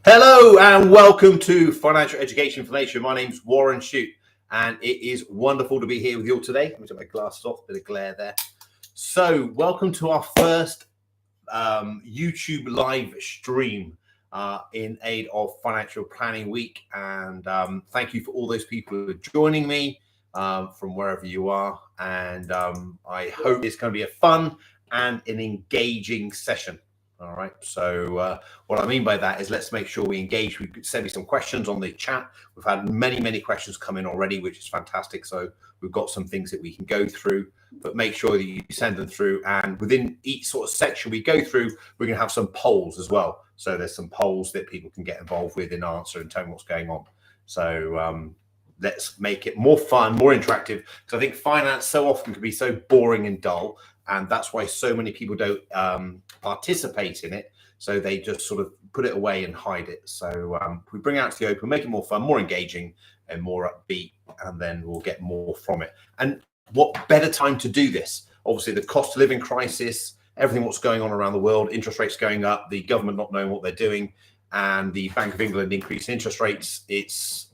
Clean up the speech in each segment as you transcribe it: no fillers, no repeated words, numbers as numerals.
Hello and welcome to Financial Education Information. My name's Warren Shute and it is wonderful to be here with you all today. Let me take my glasses off, bit of glare there. So welcome to our first YouTube live stream in aid of Financial Planning Week. And thank you for all those people who are joining me from wherever you are. And I hope it's going to be a fun and an engaging session. All right. So what I mean by that is let's make sure we engage. We could send me some questions on the chat. We've had many questions come in already, which is fantastic. So we've got some things that we can go through, but make sure that you send them through. And within each sort of section we go through, we're going to have some polls as well. So there's some polls that people can get involved with in answer and tell me what's going on. So let's make it more fun, more interactive, because I think finance so often can be so boring and dull. And that's why so many people don't participate in it. So they just sort of put it away and hide it. So we bring it out to the open, make it more fun, more engaging and more upbeat, and then we'll get more from it. And what better time to do this? Obviously, the cost of living crisis, everything what's going on around the world, interest rates going up, the government not knowing what they're doing, and the Bank of England increasing interest rates. It's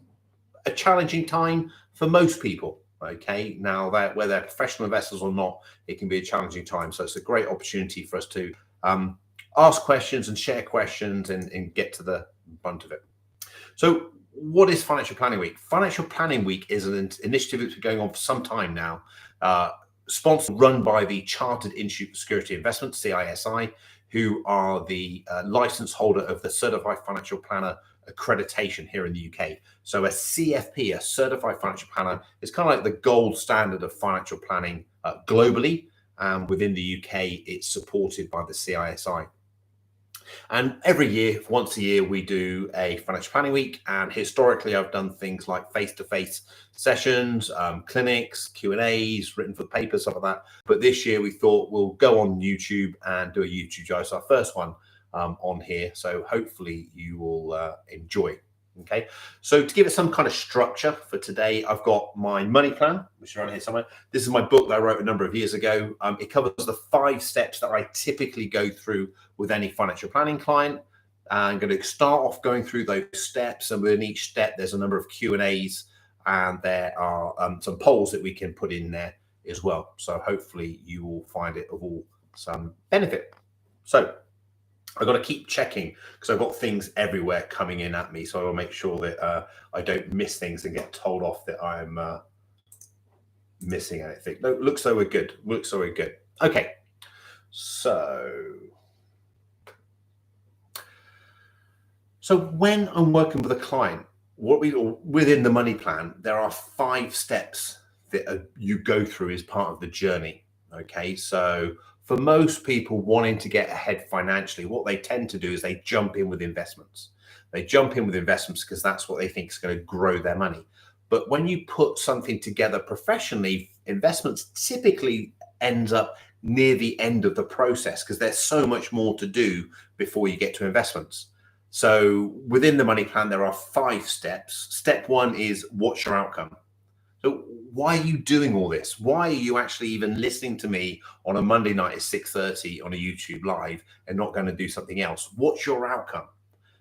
a challenging time for most people. Okay, now that whether they're professional investors or not, it can be a challenging time. So it's a great opportunity for us to ask questions and share questions and get to the brunt of it. So what is Financial Planning Week? Financial Planning Week is an initiative that's been going on for some time now, sponsored, run by the Chartered Institute for Security Investments, CISI, who are the license holder of the Certified Financial Planner accreditation here in the UK. So a CFP, a Certified Financial Planner, is kind of like the gold standard of financial planning globally. Within the UK, it's supported by the CISI. And every year, once a year, we do a Financial Planning Week. And historically, I've done things like face-to-face sessions, clinics, Q&As, written for papers, stuff like that. But this year, we thought we'll go on YouTube and do a YouTube live. So our first one on here. So hopefully you will enjoy. Okay, so to give it some kind of structure for today, I've got my money plan, which is around here somewhere. This is my book that I wrote a number of years ago. It covers the 5 steps that I typically go through with any financial planning client. I'm going to start off going through those steps, and within each step, there's a number of Q&As, and there are some polls that we can put in there as well. So hopefully you will find it of all some benefit. So I've got to keep checking because I've got things everywhere coming in at me. So I will make sure that I don't miss things and get told off that I'm missing anything. No, looks so we're good. Looks so we're good. Okay. So when I'm working with a client, within the money plan, there are 5 steps that you go through as part of the journey. Okay. So for most people wanting to get ahead financially, what they tend to do is they jump in with investments. They jump in with investments because that's what they think is going to grow their money. But when you put something together professionally, investments typically ends up near the end of the process because there's so much more to do before you get to investments. So within the money plan, there are 5 steps. Step 1 is what's your outcome? So why are you doing all this? Why are you actually even listening to me on a Monday night at 6:30 on a YouTube live and not going to do something else? What's your outcome?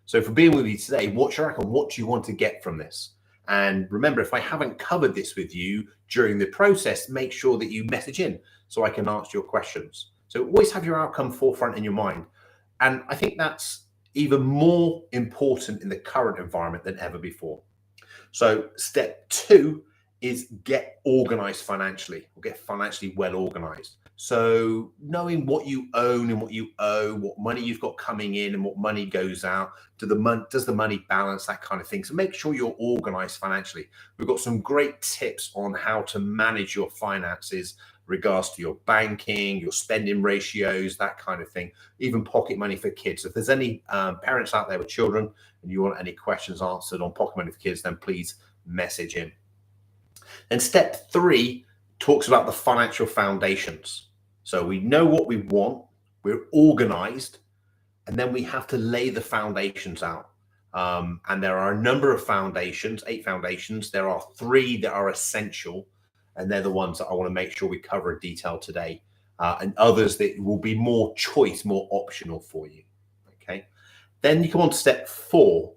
So for being with me today, what's your outcome? What do you want to get from this? And remember, if I haven't covered this with you during the process, make sure that you message in so I can answer your questions. So always have your outcome forefront in your mind. And I think that's even more important in the current environment than ever before. So step 2 is get organized financially, or get financially well organized. So knowing what you own and what you owe, what money you've got coming in and what money goes out, does the money balance, that kind of thing. So make sure you're organized financially. We've got some great tips on how to manage your finances, regards to your banking, your spending ratios, that kind of thing, even pocket money for kids. If there's any parents out there with children and you want any questions answered on pocket money for kids, then please message in. And step 3 talks about the financial foundations. So we know what we want, we're organized, and then we have to lay the foundations out. And there are a number of foundations, 8 foundations. There are 3 that are essential, and they're the ones that I want to make sure we cover in detail today, and others that will be more choice, more optional for you. Okay. Then you come on to step 4.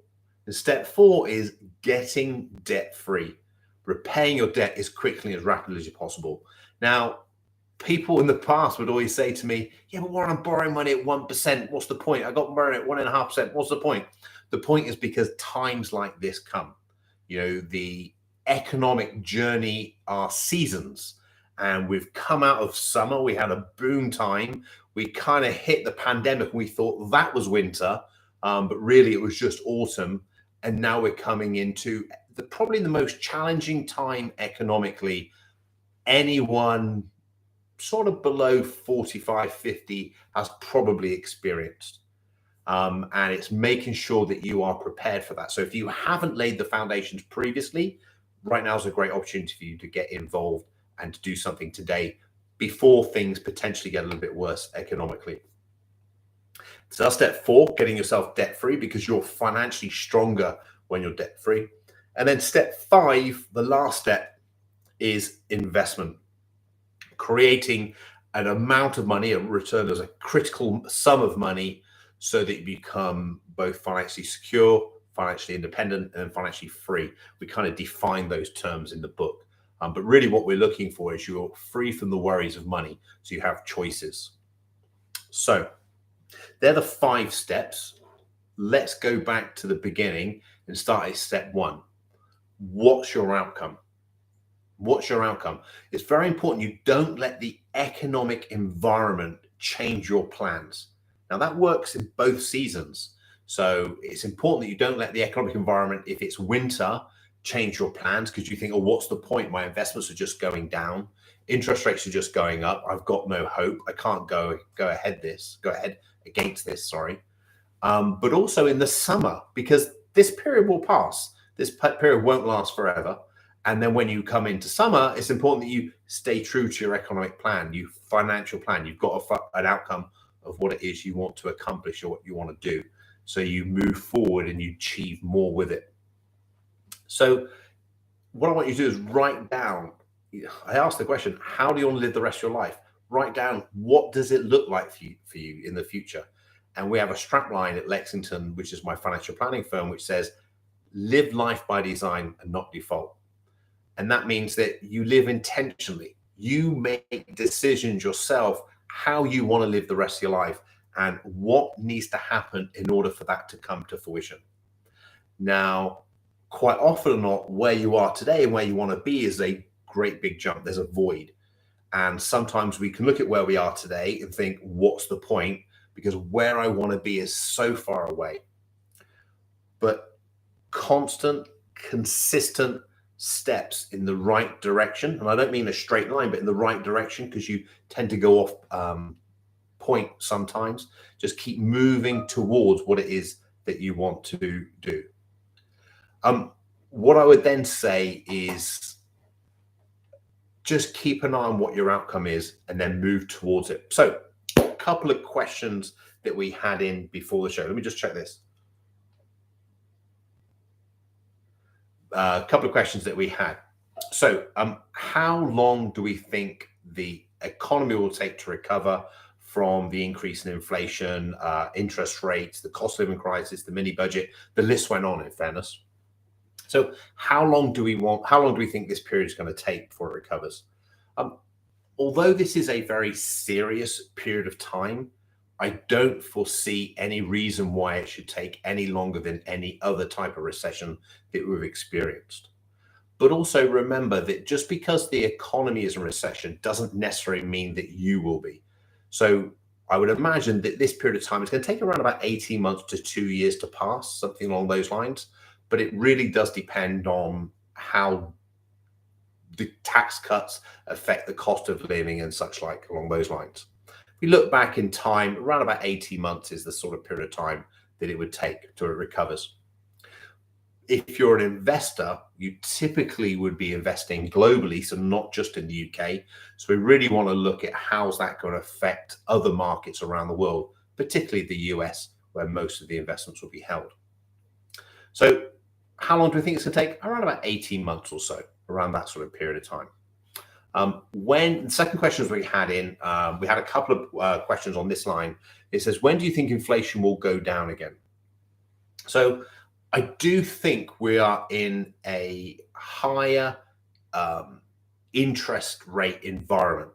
And step 4 is getting debt free, repaying your debt as quickly as rapidly as possible. Now, people in the past would always say to me, yeah, but Warren, I'm borrowing money at 1%. What's the point? I got borrowing at 1.5%. What's the point? The point is because times like this come. The economic journey are seasons, and we've come out of summer. We had a boom time. We kind of hit the pandemic. We thought that was winter, but really it was just autumn. And now we're coming into probably the most challenging time economically anyone sort of below 45, 50 has probably experienced. And it's making sure that you are prepared for that. So if you haven't laid the foundations previously, right now is a great opportunity for you to get involved and to do something today before things potentially get a little bit worse economically. So that's step 4, getting yourself debt free, because you're financially stronger when you're debt free. And then step 5, the last step, is investment. Creating an amount of money, a return as a critical sum of money, so that you become both financially secure, financially independent, and financially free. We kind of define those terms in the book. But really what we're looking for is you're free from the worries of money, so you have choices. So they're the 5 steps. Let's go back to the beginning and start at step 1. What's your outcome? What's your outcome? It's very important you don't let the economic environment change your plans. Now, that works in both seasons. So it's important that you don't let the economic environment, if it's winter, change your plans, because you think, oh, what's the point? My investments are just going down. Interest rates are just going up. I've got no hope. I can't go ahead against this, sorry. But also in the summer, because this period will pass. This period won't last forever. And then when you come into summer, it's important that you stay true to your economic plan, your financial plan. You've got an outcome of what it is you want to accomplish or what you want to do. So you move forward and you achieve more with it. So what I want you to do is write down. I asked the question, how do you want to live the rest of your life? Write down, what does it look like for you in the future? And we have a strapline at Lexington, which is my financial planning firm, which says, live life by design and not default. And that means that you live intentionally. You make decisions yourself how you want to live the rest of your life and what needs to happen in order for that to come to fruition. Now, quite often or not, where you are today and where you want to be is a great big jump. There's a void. And sometimes we can look at where we are today and think, what's the point? Because where I want to be is so far away. But constant, consistent steps in the right direction, and I don't mean a straight line, but in the right direction, because you tend to go off point sometimes. Just keep moving towards what it is that you want to do. What I would then say is just keep an eye on what your outcome is and then move towards it. So a couple of questions that we had in before the show. Let me just check this. A couple of questions that we had. So how long do we think the economy will take to recover from the increase in inflation, interest rates, the cost of living crisis, the mini budget? The list went on, in fairness. So how long do we think this period is going to take before it recovers? Although this is a very serious period of time, I don't foresee any reason why it should take any longer than any other type of recession that we've experienced. But also remember that just because the economy is in recession doesn't necessarily mean that you will be. So I would imagine that this period of time is going to take around about 18 months to 2 years to pass, something along those lines. But it really does depend on how the tax cuts affect the cost of living and such like along those lines. We look back in time, around about 18 months is the sort of period of time that it would take till it recovers. If you're an investor, you typically would be investing globally, so not just in the UK. So we really want to look at how's that going to affect other markets around the world, particularly the US, where most of the investments will be held. So how long do we think it's going to take? Around about 18 months or so, around that sort of period of time. When the second questions we had a couple of questions on this line. It says, when do you think inflation will go down again? So I do think we are in a higher interest rate environment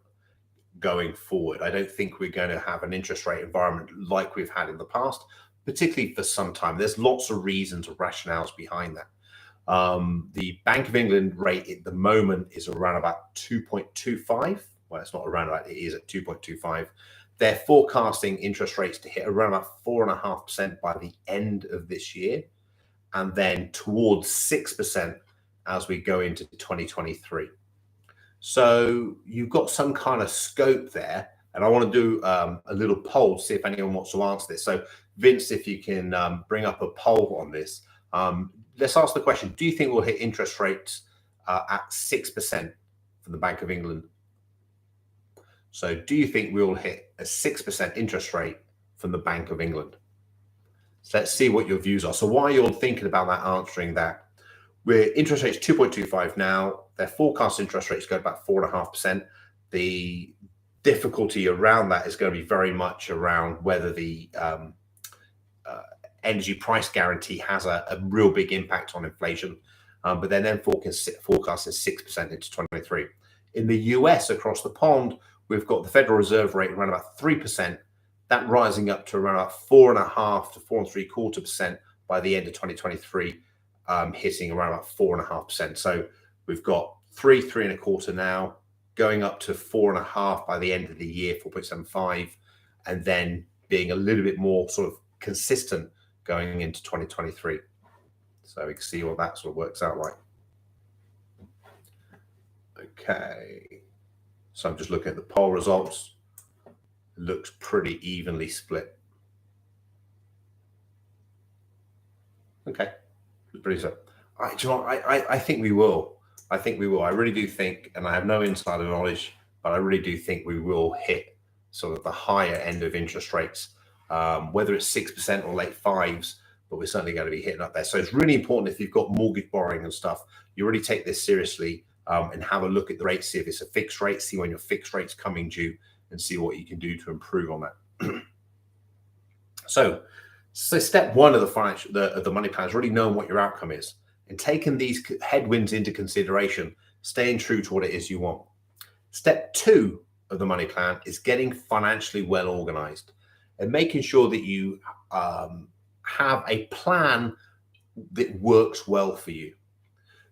going forward. I don't think we're going to have an interest rate environment like we've had in the past, particularly for some time. There's lots of reasons or rationales behind that. The Bank of England rate at the moment is around about 2.25. Well, it's not around about, it is at 2.25. They're forecasting interest rates to hit around about 4.5% by the end of this year, and then towards 6% as we go into 2023. So you've got some kind of scope there. And I want to do a little poll to see if anyone wants to answer this. So Vince, if you can bring up a poll on this. Let's ask the question, do you think we'll hit interest rates at 6% from the Bank of England? So do you think we'll hit a 6% interest rate from the Bank of England? So let's see what your views are. So while you're thinking about that, answering that, we're interest rates 2.25 now. Their forecast interest rates go about 4.5%. The difficulty around that is going to be very much around whether the energy price guarantee has a real big impact on inflation. But then forecasting 6% into 2023. In the US, across the pond, we've got the Federal Reserve rate around about 3%, that rising up to around about 4.5 to 4.75% by the end of 2023, hitting around about 4.5%. So we've got 3.25 now, going up to 4.5 by the end of the year, 4.75, and then being a little bit more sort of consistent going into 2023. So we can see what that sort of works out like. Okay, so I'm just looking at the poll results. It looks pretty evenly split. Okay, pretty so. I think we will. I think we will. I really do think, and I have no insider knowledge, but I really do think we will hit sort of the higher end of interest rates, whether it's 6% or late fives, but we're certainly going to be hitting up there. So it's really important, if you've got mortgage borrowing and stuff, you really take this seriously and have a look at the rate, see if it's a fixed rate, see when your fixed rate's coming due, and see what you can do to improve on that. So step one of the money plan is really knowing what your outcome is and taking these headwinds into consideration, staying true to what it is you want. Step two of the money plan is getting financially well organized and making sure that you have a plan that works well for you.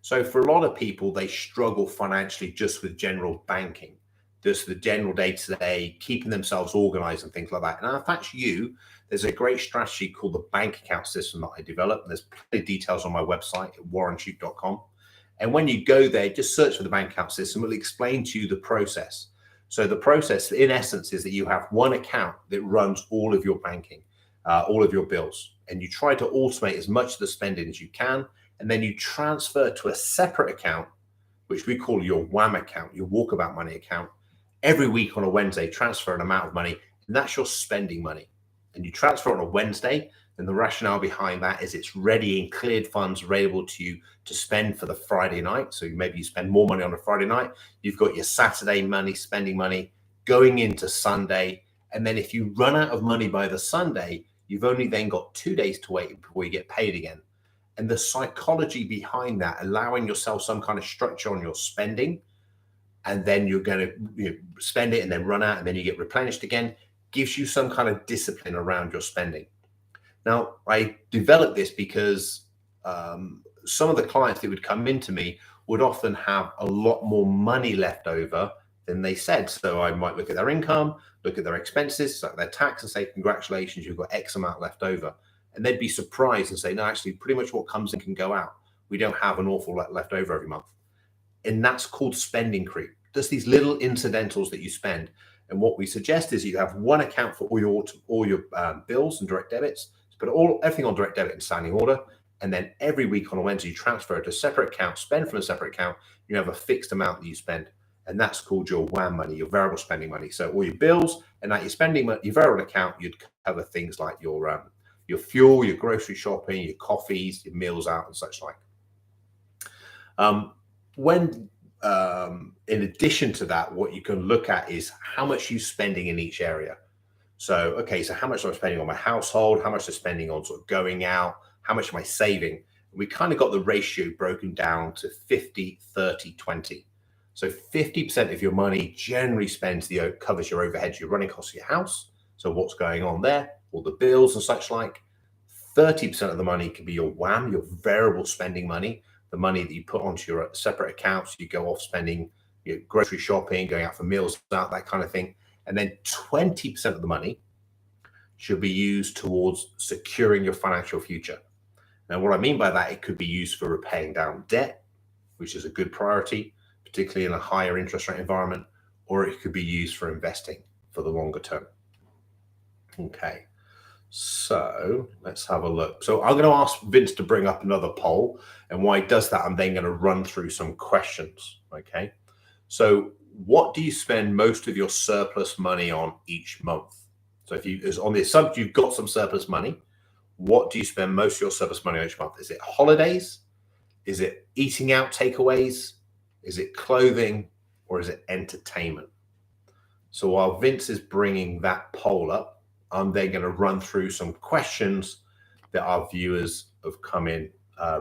So for a lot of people, they struggle financially just with general banking, just the general day-to-day, keeping themselves organized and things like that. And if that's you, there's a great strategy called the bank account system that I developed. And there's plenty of details on my website at warrenshute.com. And when you go there, just search for the bank account system. It'll explain to you the process. So the process, in essence, is that you have one account that runs all of your banking, all of your bills. And you try to automate as much of the spending as you can. And then you transfer to a separate account, which we call your WAM account, your walkabout money account. Every week on a Wednesday, transfer an amount of money, and that's your spending money. And you transfer on a Wednesday, and the rationale behind that is it's ready and cleared funds available to you to spend for the Friday night. So maybe you spend more money on a Friday night. You've got your Saturday money, spending money, going into Sunday. And then if you run out of money by the Sunday, you've only then got 2 days to wait before you get paid again. And the psychology behind that, allowing yourself some kind of structure on your spending, and then you're going to spend it and then run out and then you get replenished again, gives you some kind of discipline around your spending. Now, I developed this because some of the clients that would come into me would often have a lot more money left over than they said. So I might look at their income, look at their expenses, like their tax, and say, congratulations, you've got X amount left over. And they'd be surprised and say, no, actually, pretty much what comes in can go out. We don't have an awful lot left over every month. And that's called spending creep. Just these little incidentals that you spend. And what we suggest is you have one account for all your bills and direct debits, put everything on direct debit in standing order. And then every week on a Wednesday, you transfer it to a separate account, spend from a separate account. You have a fixed amount that you spend. And that's called your WAM money, your variable spending money. So all your bills and that your spending money, your variable account, you'd cover things like your fuel, your grocery shopping, your coffees, your meals out, and such like. In addition to that, what you can look at is how much you're spending in each area. So, okay, so how much am I spending on my household? How much am I spending on sort of going out? how much am I saving? We kind of got the ratio broken down to 50, 30, 20. So 50% of your money generally covers your overheads, your running costs of your house. So what's going on there, all the bills and such like. 30% of the money can be your WAM, your variable spending money, the money that you put onto your separate accounts. You go off spending, grocery shopping, going out for meals out, that kind of thing. And then 20% of the money should be used towards securing your financial future. Now, what I mean by that, it could be used for repaying down debt, which is a good priority, particularly in a higher interest rate environment, or it could be used for investing for the longer term. Okay, so let's have a look. So I'm going to ask Vince to bring up another poll, and while he does that, I'm then going to run through some questions. Okay, so what do you spend most of your surplus money on each month? So if you, on the assumption you've got some surplus money, what do you spend most of your surplus money on each month? Is it holidays? Is it eating out takeaways? Is it clothing? Or is it entertainment? So while Vince is bringing that poll up, I'm then going to run through some questions that our viewers have come in,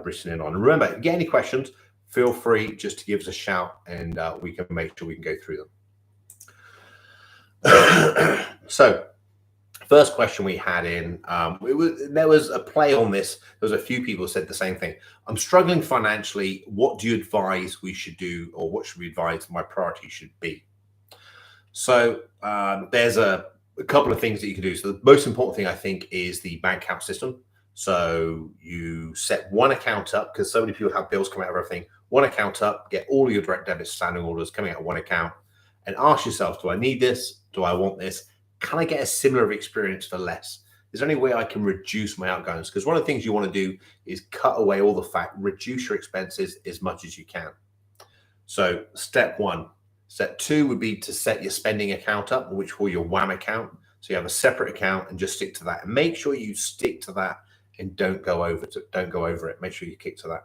written in on. And remember, if you get any questions, feel free just to give us a shout, and we can make sure we can go through them. So first question we had in, there was a play on this. There was a few people who said the same thing. I'm struggling financially. What do you advise we should do, or what should we advise my priority should be? So there's a couple of things that you can do. So the most important thing, I think, is the bank account system. So you set one account up, because so many people have bills coming out of everything. One account up, get all of your direct debit standing orders coming out of one account, and ask yourself, do I need this? Do I want this? Can I get a similar experience for less? Is there any way I can reduce my outgoings? Because one of the things you want to do is cut away all the fat, reduce your expenses as much as you can. So step one. Step two would be to set your spending account up, which we call your WAM account. So you have a separate account and just stick to that. And make sure you stick to that and don't go over it. Make sure you kick to that.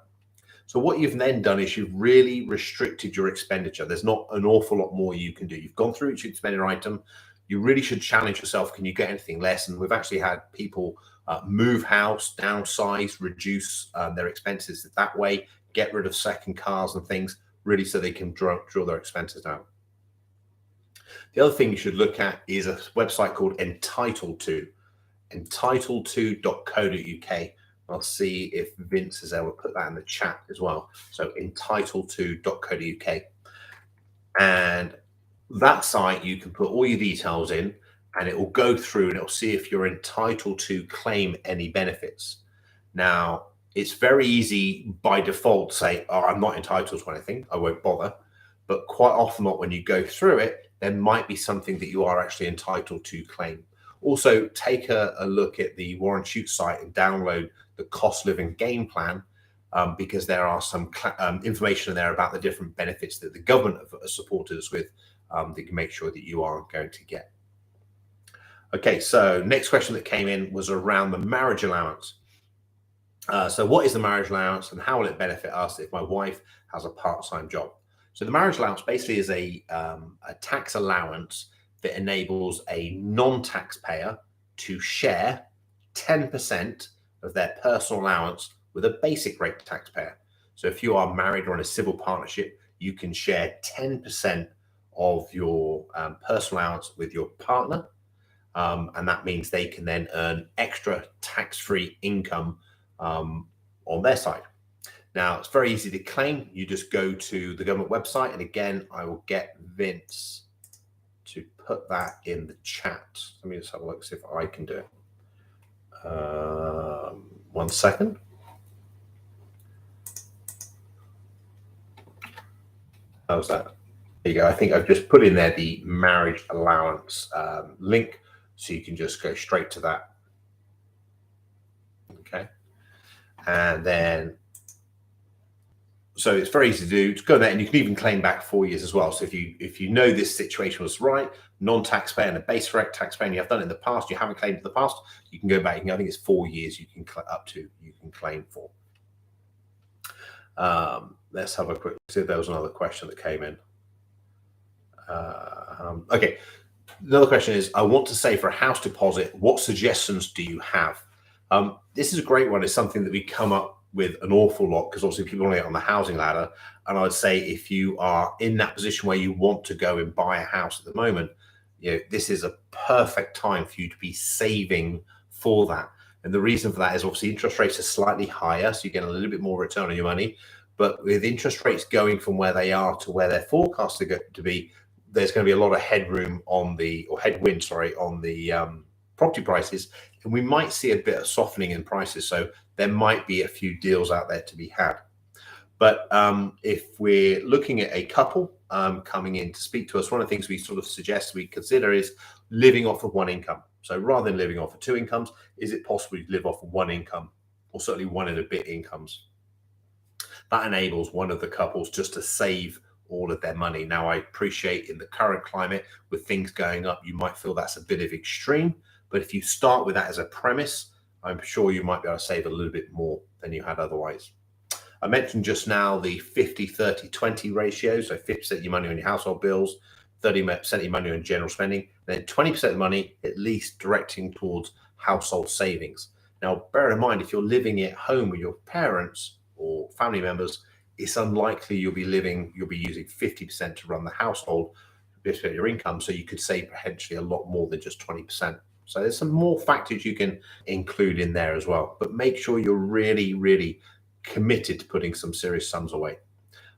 So what you've then done is you've really restricted your expenditure. There's not an awful lot more you can do. You've gone through each expenditure item. You really should challenge yourself. Can you get anything less? And we've actually had people move house, downsize, reduce their expenses that way, get rid of second cars and things, really, so they can draw their expenses down. The other thing you should look at is a website called entitled to.co.uk. I'll see if Vince is able to put that in the chat as well. So entitled to.co.uk. And that site, you can put all your details in, and it will go through and it'll see if you're entitled to claim any benefits. Now, it's very easy by default to say, oh, I'm not entitled to anything, I won't bother. But quite often when you go through it, there might be something that you are actually entitled to claim. Also, take a look at the Warren Shute site and download the cost living game plan, because there are some information in there about the different benefits that the government have supported us with, that you can make sure that you are going to get. Okay, so next question that came in was around the marriage allowance. So what is the marriage allowance, and how will it benefit us if my wife has a part-time job? So the marriage allowance basically is a tax allowance that enables a non-taxpayer to share 10% of their personal allowance with a basic rate taxpayer. So if you are married or in a civil partnership, you can share 10% of your personal allowance with your partner. And that means they can then earn extra tax-free income on their side. Now, it's very easy to claim. You just go to the government website. And again, I will get Vince to put that in the chat. Let me just have a look, see if I can do it. 1 second. How's that? There you go. I think I've just put in there the marriage allowance link, so you can just go straight to that. Okay. And then, so it's very easy to do. Just go there, and you can even claim back 4 years as well. So if you know this situation was right, non-taxpayer and a base rate taxpayer, and you have done it in the past, you haven't claimed in the past, you can go back. I think it's 4 years you can claim for. Let's have a quick see if there was another question that came in. Okay, another question is, I want to save for a house deposit. What suggestions do you have? This is a great one. It's something that we come up with an awful lot because obviously people want to get on the housing ladder. And I would say if you are in that position where you want to go and buy a house at the moment, this is a perfect time for you to be saving for that. And the reason for that is obviously interest rates are slightly higher, so you get a little bit more return on your money. But with interest rates going from where they are to where they're forecast to be, there's going to be a lot of headwind on the property prices, and we might see a bit of softening in prices. So there might be a few deals out there to be had. But if we're looking at a couple coming in to speak to us, one of the things we sort of suggest we consider is living off of one income. So rather than living off of two incomes, is it possible to live off of one income, or certainly one and a bit incomes? That enables one of the couples just to save all of their money. Now, I appreciate in the current climate with things going up, you might feel that's a bit of extreme. But if you start with that as a premise, I'm sure you might be able to save a little bit more than you had otherwise. I mentioned just now the 50, 30, 20 ratio. So 50% of your money on your household bills, 30% of your money on general spending, then 20% of the money at least directing towards household savings. Now, bear in mind, if you're living at home with your parents or family members, it's unlikely you'll be using 50% to run the household, 50% of your income. So you could save potentially a lot more than just 20%. So there's some more factors you can include in there as well, but make sure you're really, really committed to putting some serious sums away.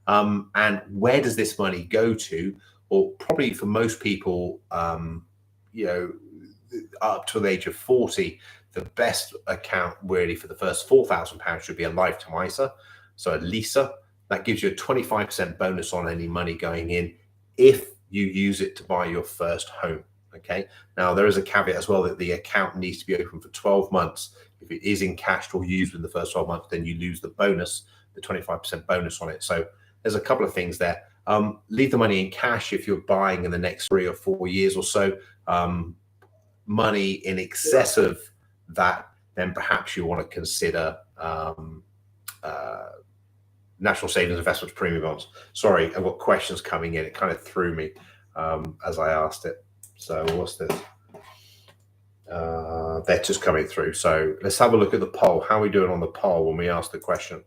And where does this money go to? Well, probably for most people, up to the age of 40, the best account really for the first £4,000 should be a lifetime ISA. So a LISA, that gives you a 25% bonus on any money going in if you use it to buy your first home. Okay. Now there is a caveat as well that the account needs to be open for 12 months. If it is encashed or used in the first 12 months, then you lose the bonus, the 25% bonus on it. So there's a couple of things there. Leave the money in cash if you're buying in the next 3 or 4 years or so. Money in excess of that, then perhaps you want to consider National Savings Investments Premium Bonds. Sorry, I've got questions coming in. It kind of threw me as I asked it. So what's this? They're just coming through. So let's have a look at the poll. How are we doing on the poll when we ask the question?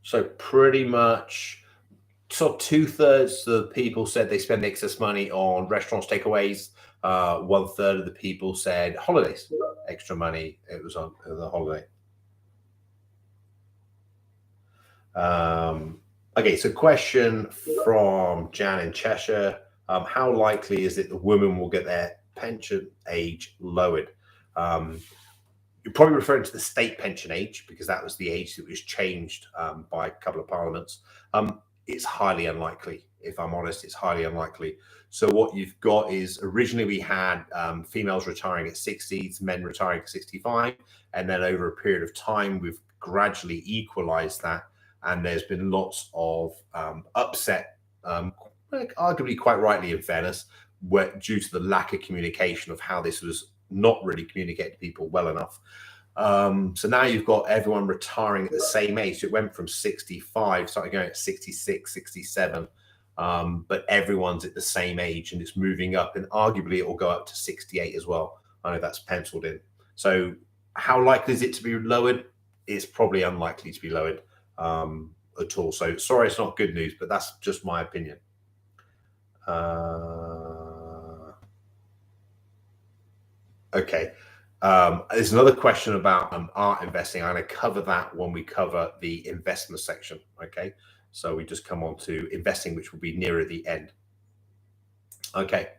So pretty much, so 2/3 of the people said they spend excess money on restaurants, takeaways. 1/3 of the people said holidays, extra money. It was on the holiday. Okay, so question from Jan in Cheshire. How likely is it the women will get their pension age lowered? You're probably referring to the state pension age because that was the age that was changed by a couple of parliaments. It's highly unlikely. If I'm honest, it's highly unlikely. So what you've got is originally we had females retiring at 60, men retiring at 65. And then over a period of time, we've gradually equalized that. And there's been lots of upset, arguably quite rightly in fairness, due to the lack of communication of how this was not really communicated to people well enough. So now you've got everyone retiring at the same age. So it went from 65, started going at 66, 67, but everyone's at the same age and it's moving up, and arguably it will go up to 68 as well. I know that's penciled in. So how likely is it to be lowered? It's probably unlikely to be lowered at all. So sorry, it's not good news, but that's just my opinion. Okay. There's another question about art investing. I'm going to cover that when we cover the investment section. Okay. So we just come on to investing, which will be nearer the end. Okay.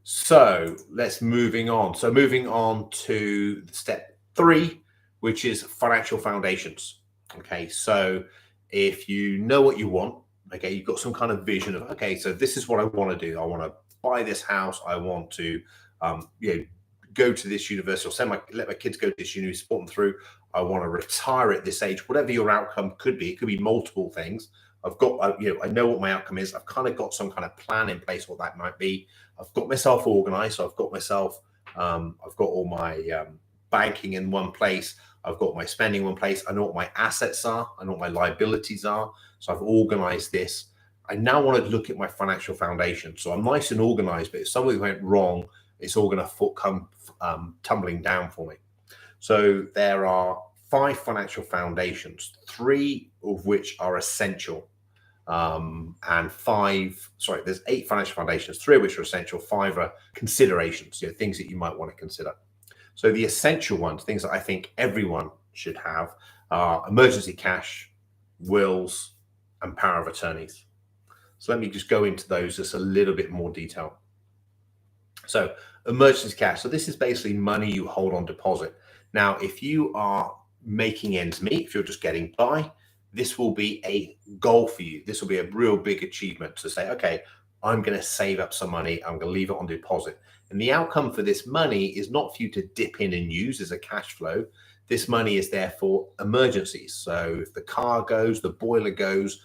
So let's moving on. So moving on to step 3, which is financial foundations. Okay. So if you know what you want, okay, you've got some kind of vision of, okay, so this is what I want to do. I want to buy this house. I want to, go to this university, or let my kids go to this university, support them through. I want to retire at this age. Whatever your outcome could be, it could be multiple things. I've got, I know what my outcome is. I've kind of got some kind of plan in place what that might be. I've got myself organized. So I've got myself, I've got all my banking in one place. I've got my spending in one place. I know what my assets are. I know what my liabilities are. So I've organized this. I now want to look at my financial foundation. So I'm nice and organized, but if something went wrong, it's all going to come tumbling down for me. So there are 5 financial foundations, 3 of which are essential. There's 8 financial foundations, 3 of which are essential, 5 are considerations, things that you might want to consider. So the essential ones, things that I think everyone should have, are emergency cash, wills, and power of attorneys. So let me just go into those just a little bit more detail. So emergency cash. So this is basically money you hold on deposit. Now, if you are making ends meet, if you're just getting by, this will be a goal for you. This will be a real big achievement to say, okay, I'm going to save up some money. I'm going to leave it on deposit. And the outcome for this money is not for you to dip in and use as a cash flow. This money is there for emergencies. So if the car goes, the boiler goes,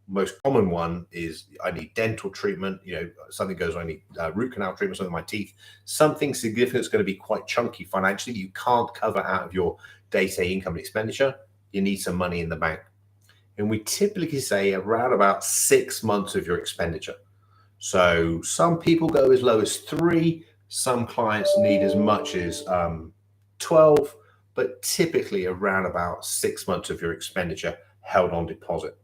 most common one is I need dental treatment, something goes, I need root canal treatment, something in my teeth, something significant is going to be quite chunky financially. You can't cover out of your day-to-day income and expenditure. You need some money in the bank. And we typically say around about 6 months of your expenditure. So some people go as low as 3, some clients need as much as 12, but typically around about 6 months of your expenditure held on deposit.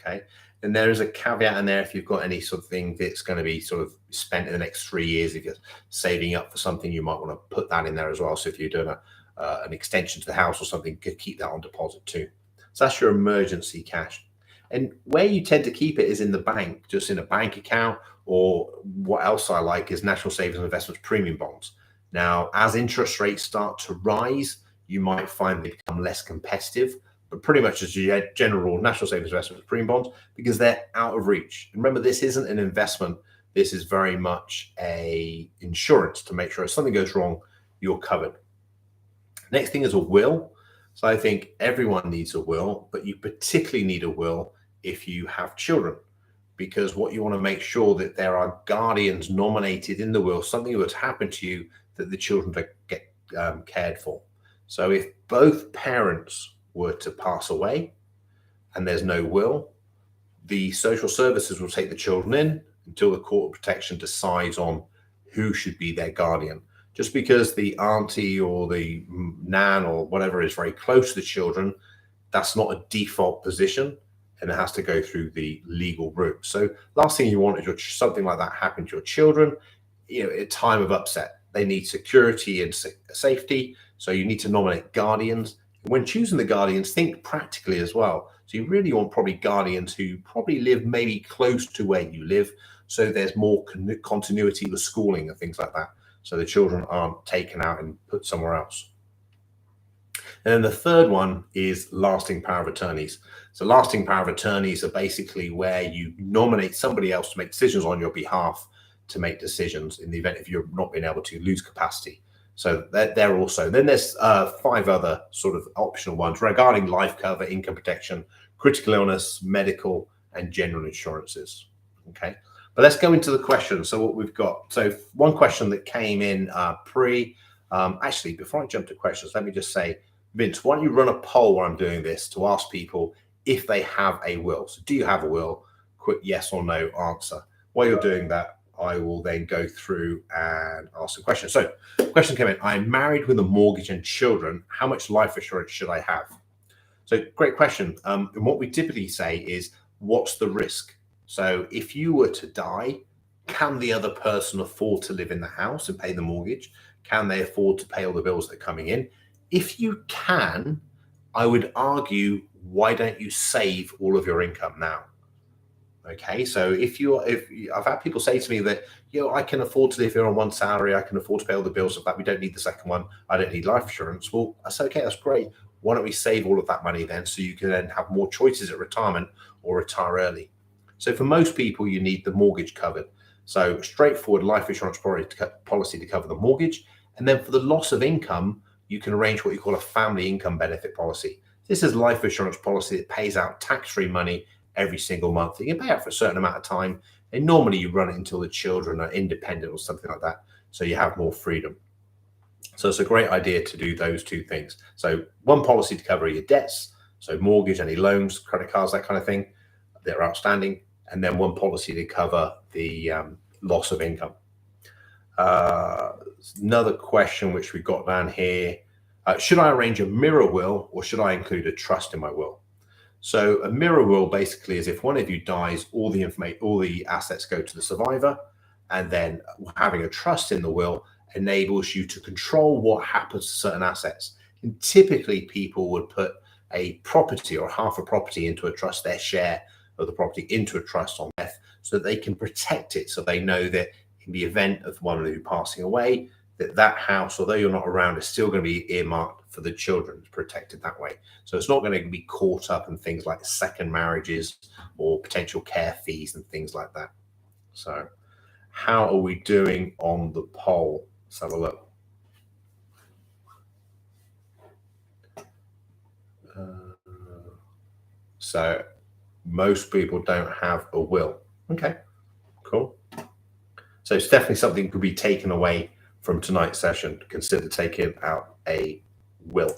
Okay. And there is a caveat in there if you've got any sort of thing that's going to be sort of spent in the next 3 years. If you're saving up for something, you might want to put that in there as well. So if you're doing an extension to the house or something, keep that on deposit too. So that's your emergency cash. And where you tend to keep it is in the bank, just in a bank account, or what else I like is National Savings and Investments premium bonds. Now, as interest rates start to rise, you might find they become less competitive, but pretty much as a general National Savings and Investments premium bonds, because they're out of reach. And remember, this isn't an investment. This is very much a insurance to make sure if something goes wrong, you're covered. Next thing is a will. So I think everyone needs a will, but you particularly need a will if you have children, because what you want to make sure that there are guardians nominated in the will, something would happen to you that the children get cared for. So if both parents were to pass away and there's no will, the social services will take the children in until the court of protection decides on who should be their guardian. Just because the auntie or the nan or whatever is very close to the children, that's not a default position, and it has to go through the legal route. So last thing you want is something like that happen to your children, at a time of upset. They need security and safety, so you need to nominate guardians. When choosing the guardians, think practically as well. So you really want probably guardians who probably live maybe close to where you live, so there's more continuity with schooling and things like that, so the children aren't taken out and put somewhere else. And then the third one is lasting power of attorneys. So lasting power of attorneys are basically where you nominate somebody else to make decisions on your behalf, to make decisions in the event if you're not being able to lose capacity. So they're also, then there's 5 other sort of optional ones regarding life cover, income protection, critical illness, medical, and general insurances. Okay, but let's go into the questions. So what we've got, so one question that came in actually, before I jump to questions, let me just say, Vince, why don't you run a poll while I'm doing this to ask people if they have a will? So do you have a will? Quick yes or no answer. While you're doing that, I will then go through and ask a question. So question came in, I'm married with a mortgage and children. How much life assurance should I have? So great question. And what we typically say is, what's the risk? So if you were to die, can the other person afford to live in the house and pay the mortgage? Can they afford to pay all the bills that are coming in? If you can, I would argue, why don't you save all of your income now? Okay, so if I've had people say to me that, I can afford to live here on one salary, I can afford to pay all the bills of that, we don't need the second one, I don't need life insurance. Well, that's okay, that's great. Why don't we save all of that money then, so you can then have more choices at retirement or retire early? So for most people, you need the mortgage covered. So straightforward life insurance policy to cover the mortgage. And then for the loss of income, you can arrange what you call a family income benefit policy. This is life insurance policy that pays out tax-free money every single month. You can pay out for a certain amount of time, and normally you run it until the children are independent or something like that, so you have more freedom. So it's a great idea to do those 2 things. So one policy to cover your debts, so mortgage, any loans, credit cards, that kind of thing that are outstanding, and then one policy to cover the loss of income. Another question which we got down here, should I arrange a mirror will or should I include a trust in my will? So a mirror will basically is if one of you dies, all the assets go to the survivor, and then having a trust in the will enables you to control what happens to certain assets. And typically people would put a property or half a property into a trust, their share of the property into a trust on death, so that they can protect it, so they know that in the event of one of you passing away, that house, although you're not around, is still going to be earmarked for the children, protected that way. So it's not going to be caught up in things like second marriages or potential care fees and things like that. So how are we doing on the poll? Let's have a look. So most people don't have a will. Okay, cool. So it's definitely something that could be taken away from tonight's session. Consider taking out a will.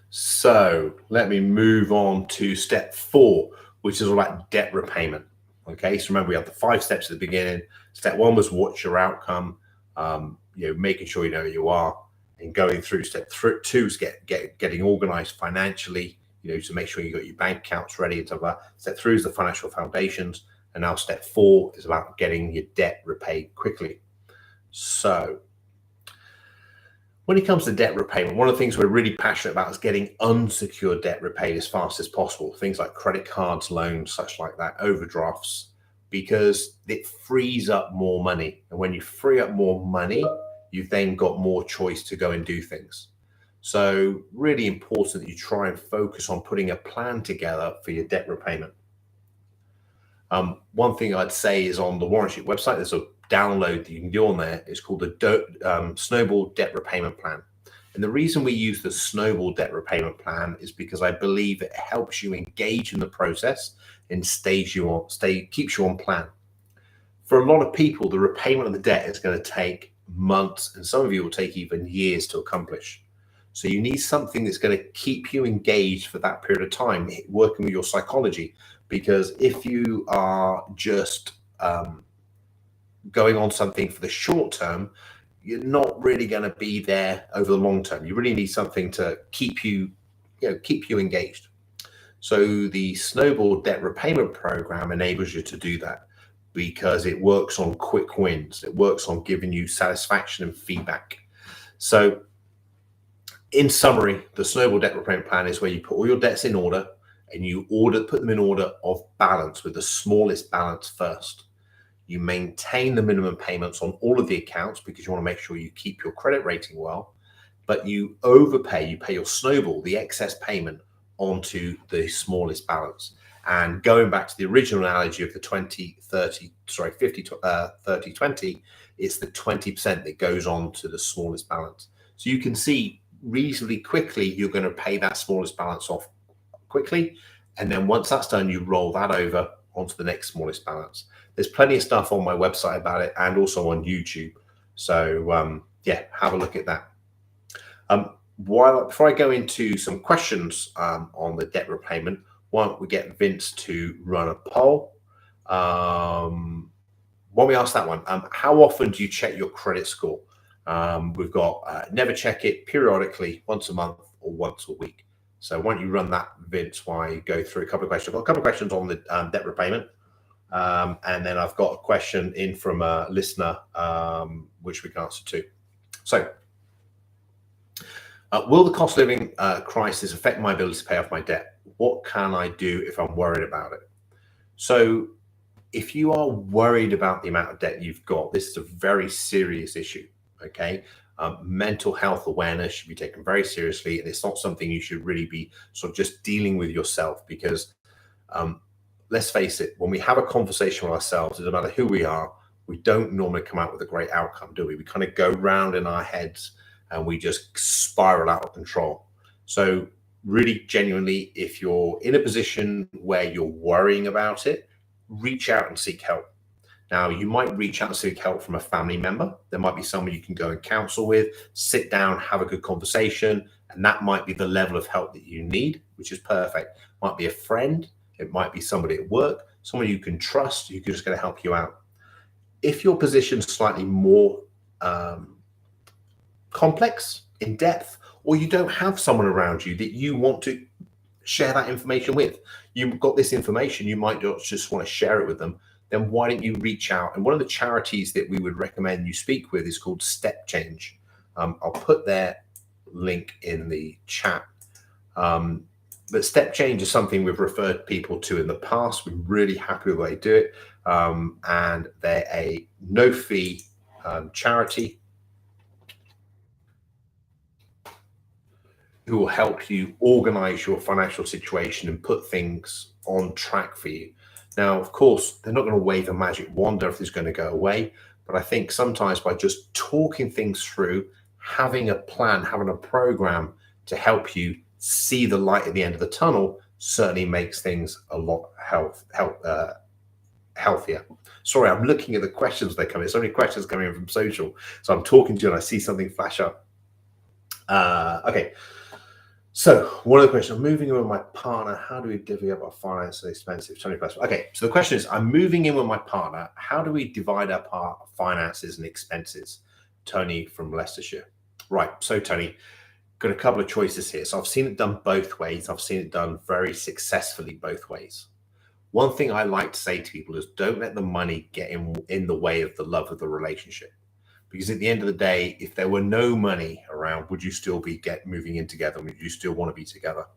So let me move on to step 4, which is all about debt repayment. Okay, so remember we have the 5 steps at the beginning. Step 1 was what's your outcome, making sure you know who you are, and going through step 2 is getting organized financially, to make sure you got your bank accounts ready and stuff like that. Step 3 is the financial foundations, and now step 4 is about getting your debt repaid quickly. So when it comes to debt repayment, one of the things we're really passionate about is getting unsecured debt repaid as fast as possible. Things like credit cards, loans, such like that, overdrafts, because it frees up more money. And when you free up more money, you've then got more choice to go and do things. So really important that you try and focus on putting a plan together for your debt repayment. One thing I'd say is on the Warren Shute website, there's a download that you can do on there. It's called the Snowball Debt Repayment Plan. And the reason we use the Snowball Debt Repayment Plan is because I believe it helps you engage in the process and keeps you on plan. For a lot of people, the repayment of the debt is going to take months, and some of you will take even years to accomplish. So you need something that's going to keep you engaged for that period of time, working with your psychology. Because if you are just going on something for the short term, you're not really going to be there over the long term. You really need something to keep you engaged. So the Snowball Debt Repayment Program enables you to do that because it works on quick wins. It works on giving you satisfaction and feedback. So in summary, the Snowball Debt Repayment Plan is where you put all your debts in order, and you put them in order of balance with the smallest balance first. You maintain the minimum payments on all of the accounts because you want to make sure you keep your credit rating well, but you overpay, you pay your snowball, the excess payment, onto the smallest balance. And going back to the original analogy of the 50, 30, 20, it's the 20% that goes on to the smallest balance. So you can see reasonably quickly, you're going to pay that smallest balance off quickly, and then once that's done, you roll that over onto the next smallest balance. There's plenty of stuff on my website about it and also on YouTube. So have a look at that. Before I go into some questions on the debt repayment, why don't we get Vince to run a poll? Why don't we ask that one? How often do you check your credit score? We've got never check it, periodically, once a month or once a week. So why don't you run that, Vince, while I go through a couple of questions. I've got a couple of questions on the debt repayment. And then I've got a question in from a listener, which we can answer too. So will the cost of living crisis affect my ability to pay off my debt? What can I do if I'm worried about it? So if you are worried about the amount of debt you've got, this is a very serious issue, okay? Mental health awareness should be taken very seriously, and it's not something you should really be sort of just dealing with yourself, because let's face it, when we have a conversation with ourselves, no matter who we are, we don't normally come out with a great outcome, do we? We kind of go round in our heads and we just spiral out of control. So really, genuinely, if you're in a position where you're worrying about it, reach out and seek help. Now, you might reach out and seek help from a family member. There might be someone you can go and counsel with, sit down, have a good conversation, and that might be the level of help that you need, which is perfect. It might be a friend, it might be somebody at work, someone you can trust, who's just going to help you out. If your position's slightly more complex, in depth, or you don't have someone around you that you want to share that information with, you've got this information, you might just want to share it with them, then why don't you reach out? And one of the charities that we would recommend you speak with is called Step Change. I'll put their link in the chat. But Step Change is something we've referred people to in the past. We're really happy with the way they do it. And they're a no-fee charity who will help you organize your financial situation and put things on track for you. Now, of course, they're not going to wave a magic wand, everything's going to go away. But I think sometimes by just talking things through, having a plan, having a program to help you see the light at the end of the tunnel certainly makes things a lot healthier. Sorry, I'm looking at the questions that come in. So many questions coming in from social. So I'm talking to you and I see something flash up. Okay. So one of the questions, I'm moving in with my partner. How do we divvy up our finances? Expensive, 20 plus. Okay, so the question is, I'm moving in with my partner. How do we divide up our finances and expenses? Tony from Leicestershire. Right, so Tony, got a couple of choices here. So I've seen it done both ways. I've seen it done very successfully both ways. One thing I like to say to people is don't let the money get in the way of the love of the relationship. Because at the end of the day, if there were no money around, would you still be moving in together? Would you still want to be together?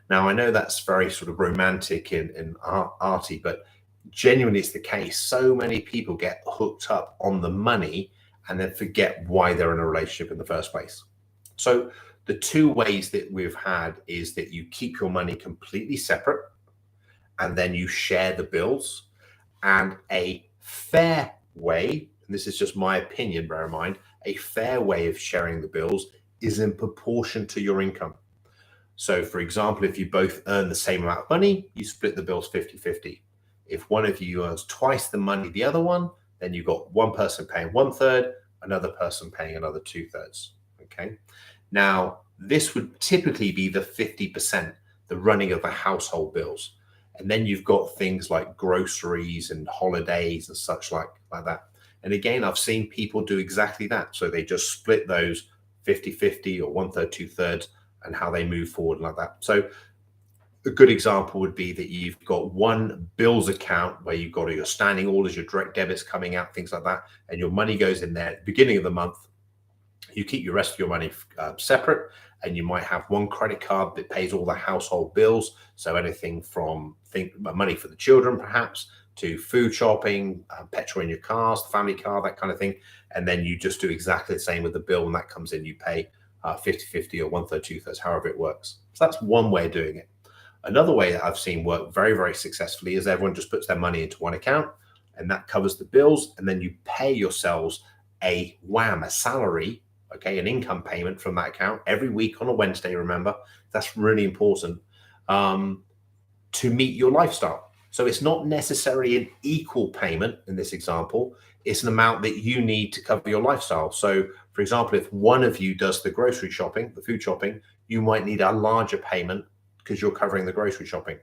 Now, I know that's very sort of romantic and arty, but genuinely it's the case. So many people get hooked up on the money and then forget why they're in a relationship in the first place. So the two ways that we've had is that you keep your money completely separate and then you share the bills. And a fair way, and this is just my opinion, bear in mind, a fair way of sharing the bills is in proportion to your income. So for example, if you both earn the same amount of money, you split the bills 50-50. If one of you earns twice the money the other one, then you've got one person paying 1/3, another person paying another 2/3. Okay. Now, this would typically be the 50%, the running of the household bills. And then you've got things like groceries and holidays and such like that. And again, I've seen people do exactly that. So they just split those 50-50 or 1/3, 2/3 and how they move forward like that. So a good example would be that you've got one bills account where you've got your standing orders, your direct debits coming out, things like that. And your money goes in there at the beginning of the month. You keep your rest of your money separate, and you might have one credit card that pays all the household bills. So anything from money for the children, perhaps, to food shopping, petrol in your cars, the family car, that kind of thing. And then you just do exactly the same with the bill. When that comes in, you pay 50-50 or 1/3, 2/3, however it works. So that's one way of doing it. Another way that I've seen work very, very successfully is everyone just puts their money into one account and that covers the bills. And then you pay yourselves a salary, okay, an income payment from that account every week on a Wednesday, remember. That's really important to meet your lifestyle. So it's not necessarily an equal payment in this example. It's an amount that you need to cover your lifestyle. So, for example, if one of you does the grocery shopping, the food shopping, you might need a larger payment because you're covering the grocery shopping.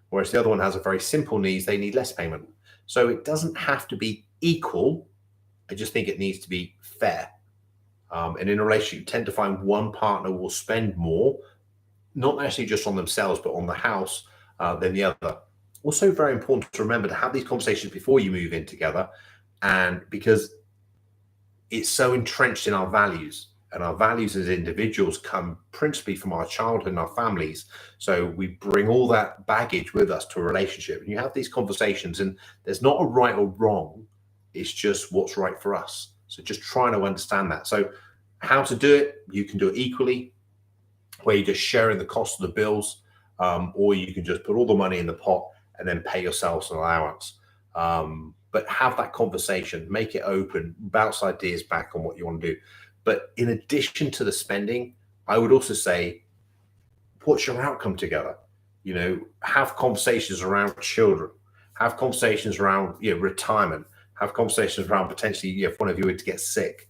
Whereas the other one has a very simple needs, they need less payment. So it doesn't have to be equal. I just think it needs to be fair. And in a relationship, you tend to find one partner will spend more, not necessarily just on themselves, but on the house than the other. Also very important to remember to have these conversations before you move in together, and because it's so entrenched in our values, and our values as individuals come principally from our childhood and our families. So we bring all that baggage with us to a relationship, and you have these conversations, and there's not a right or wrong. It's just what's right for us. So just trying to understand that. So how to do it, you can do it equally, where you're just sharing the cost of the bills, or you can just put all the money in the pot and then pay yourselves an allowance. But have that conversation, make it open, bounce ideas back on what you want to do. But in addition to the spending, I would also say, what's your outcome together? You know, have conversations around children, have conversations around retirement, have conversations around potentially if one of you were to get sick,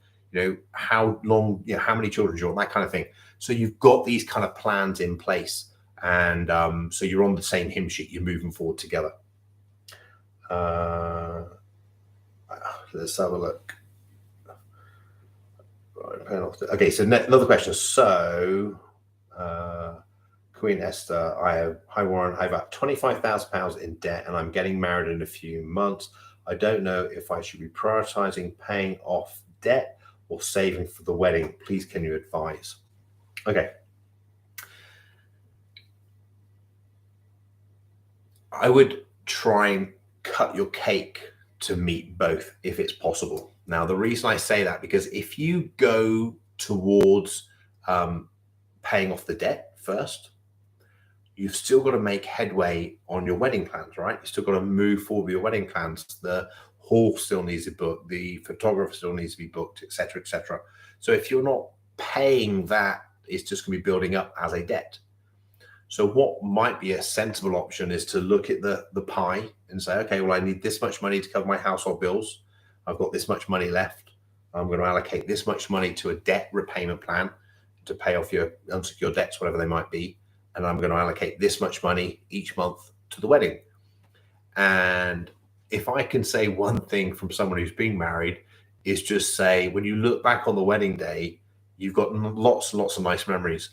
how long, how many children do you want, that kind of thing. So you've got these kind of plans in place, and so you're on the same hymn sheet, you're moving forward together. Let's have a look. Okay, so another question. So, Queen Esther, hi Warren, I have about £25,000 in debt and I'm getting married in a few months. I don't know if I should be prioritizing paying off debt or saving for the wedding. Please, can you advise? Okay. I would try and cut your cake to meet both if it's possible. Now, the reason I say that, because if you go towards paying off the debt first, you've still got to make headway on your wedding plans, right? You've still got to move forward with your wedding plans. The hall still needs to be booked, the photographer still needs to be booked, etc., etc. So if you're not paying that, it's just going to be building up as a debt. So what might be a sensible option is to look at the pie and say, okay, well, I need this much money to cover my household bills. I've got this much money left. I'm going to allocate this much money to a debt repayment plan to pay off your unsecured debts, whatever they might be. And I'm going to allocate this much money each month to the wedding. And if I can say one thing from someone who's been married, is just say, when you look back on the wedding day, you've got lots and lots of nice memories,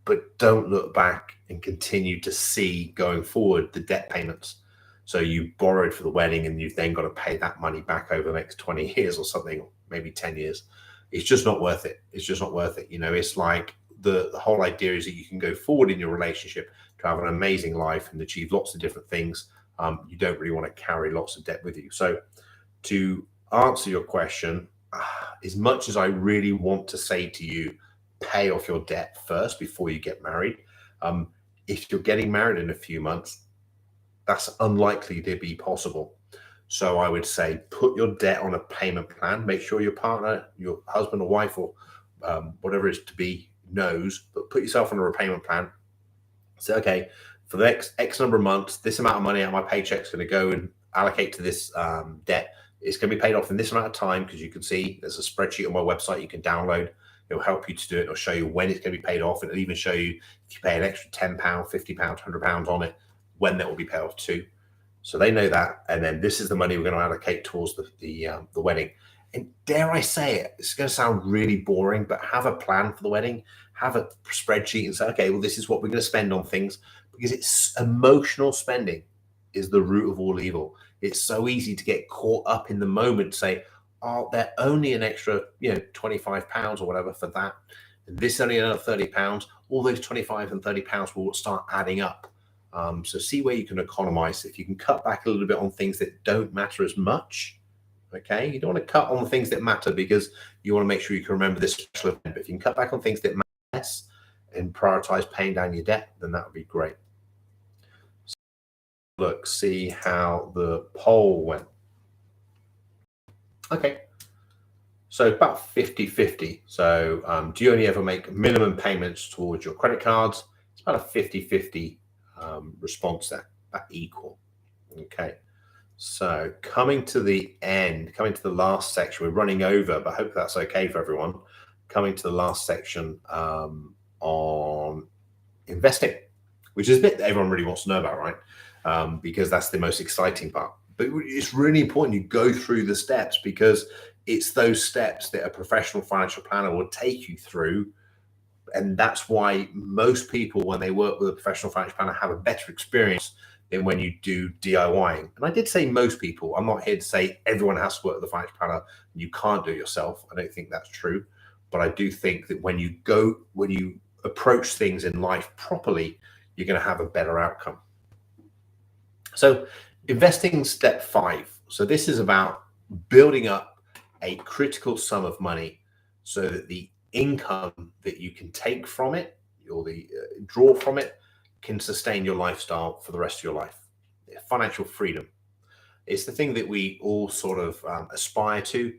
but don't look back and continue to see going forward the debt payments. So you borrowed for the wedding and you've then got to pay that money back over the next 20 years or something, maybe 10 years. It's just not worth it. It's just not worth it. You know, it's like the whole idea is that you can go forward in your relationship to have an amazing life and achieve lots of different things. You don't really want to carry lots of debt with you. So to answer your question, as much as I really want to say to you, pay off your debt first before you get married. If you're getting married in a few months, that's unlikely to be possible. So I would say put your debt on a payment plan. Make sure your partner, your husband or wife, or whatever it is to be, knows, but put yourself on a repayment plan. Say, okay, for the next X number of months, this amount of money out of my paycheck is going to go and allocate to this debt. It's going to be paid off in this amount of time, because you can see there's a spreadsheet on my website you can download. It'll help you to do it. It'll show you when it's going to be paid off. It'll even show you if you pay an extra £10, £50, £100 on it, when that will be paid off to. So they know that. And then this is the money we're going to allocate towards the wedding. And dare I say it, it's going to sound really boring, but have a plan for the wedding. Have a spreadsheet and say, okay, well, this is what we're going to spend on things, because it's emotional spending is the root of all evil. It's so easy to get caught up in the moment, say, oh, they're only an extra, £25 or whatever for that. And this is only another £30. All those 25 and £30 will start adding up. So see where you can economize. If you can cut back a little bit on things that don't matter as much, okay? You don't want to cut on the things that matter, because you want to make sure you can remember this special event. But if you can cut back on things that matter less and prioritize paying down your debt, then that would be great. So look, see how the poll went. Okay, so about 50-50. So do you only ever make minimum payments towards your credit cards? It's about a 50-50 response there, about equal. Okay, so coming to the end, coming to the last section, we're running over, but I hope that's okay for everyone. Coming to the last section on investing, which is a bit that everyone really wants to know about, right? Because that's the most exciting part. But it's really important you go through the steps, because it's those steps that a professional financial planner will take you through. And that's why most people, when they work with a professional financial planner, have a better experience than when you do DIYing. And I did say most people. I'm not here to say everyone has to work with a financial planner and you can't do it yourself. I don't think that's true. But I do think that when you approach things in life properly, you're going to have a better outcome. So investing step 5. So this is about building up a critical sum of money so that the income that you can take from it, or the draw from it, can sustain your lifestyle for the rest of your life. Financial freedom. It's the thing that we all sort of aspire to.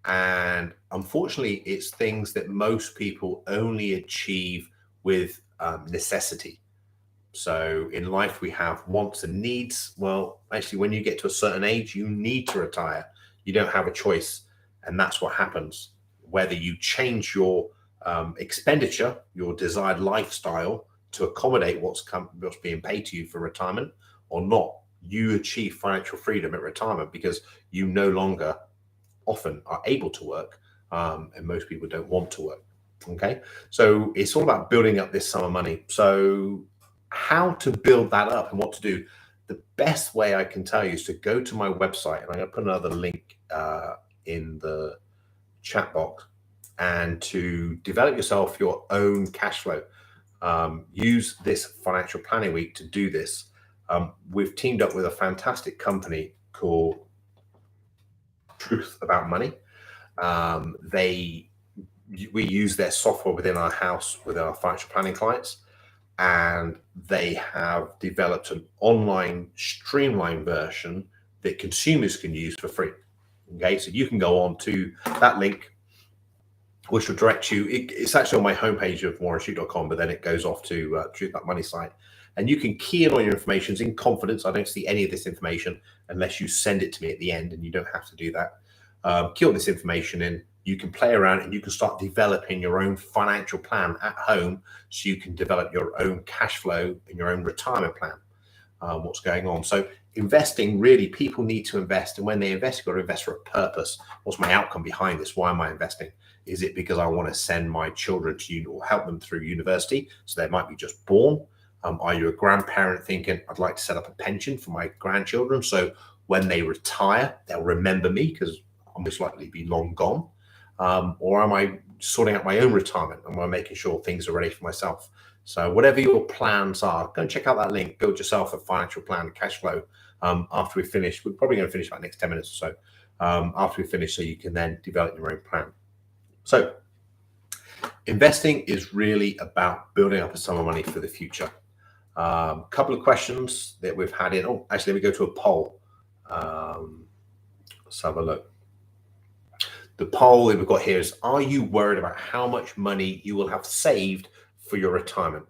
And unfortunately, it's things that most people only achieve with necessity. So in life, we have wants and needs. Well, actually, when you get to a certain age, you need to retire. You don't have a choice. And that's what happens. Whether you change your expenditure, your desired lifestyle, to accommodate what's being paid to you for retirement or not, you achieve financial freedom at retirement because you no longer often are able to work, and most people don't want to work. Okay, so it's all about building up this sum of money. So how to build that up and what to do? The best way I can tell you is to go to my website, and I'm going to put another link in the chat box, and to develop yourself your own cash flow. Use this financial planning week to do this. We've teamed up with a fantastic company called Truth About Money. We use their software within our house with our financial planning clients, and they have developed an online streamlined version that consumers can use for free. Okay, so you can go on to that link, which will direct you. It's actually on my homepage of warrenshute.com, but then it goes off to Truth About Money site, and you can key in all your information in confidence. I don't see any of this information unless you send it to me at the end, and you don't have to do that. Key all this information in. You can play around and you can start developing your own financial plan at home, so you can develop your own cash flow and your own retirement plan. What's going on? So investing, really, people need to invest, and when they invest, you've got to invest for a purpose. What's my outcome behind this? Why am I investing? Is it because I want to send my children to or help them through university, so they might be just born? Are you a grandparent thinking, I'd like to set up a pension for my grandchildren, so when they retire, they'll remember me because I'll most likely be long gone? Or am I sorting out my own retirement? Am I making sure things are ready for myself? So whatever your plans are, go and check out that link. Build yourself a financial plan, cash flow. After we finish, we're probably going to finish about next 10 minutes or so. After we finish, so you can then develop your own plan. So investing is really about building up a sum of money for the future. Couple of questions that we've had in. Oh, actually, let me go to a poll. Let's have a look. The poll that we've got here is, are you worried about how much money you will have saved for your retirement?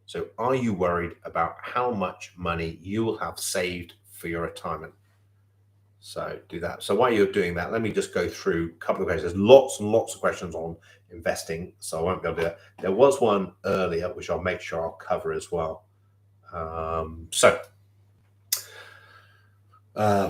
So are you worried about how much money you will have saved for your retirement? So do that. So while you're doing that, let me just go through a couple of questions. There's lots and lots of questions on investing, so I won't be able to do that. There was one earlier, which I'll make sure I'll cover as well.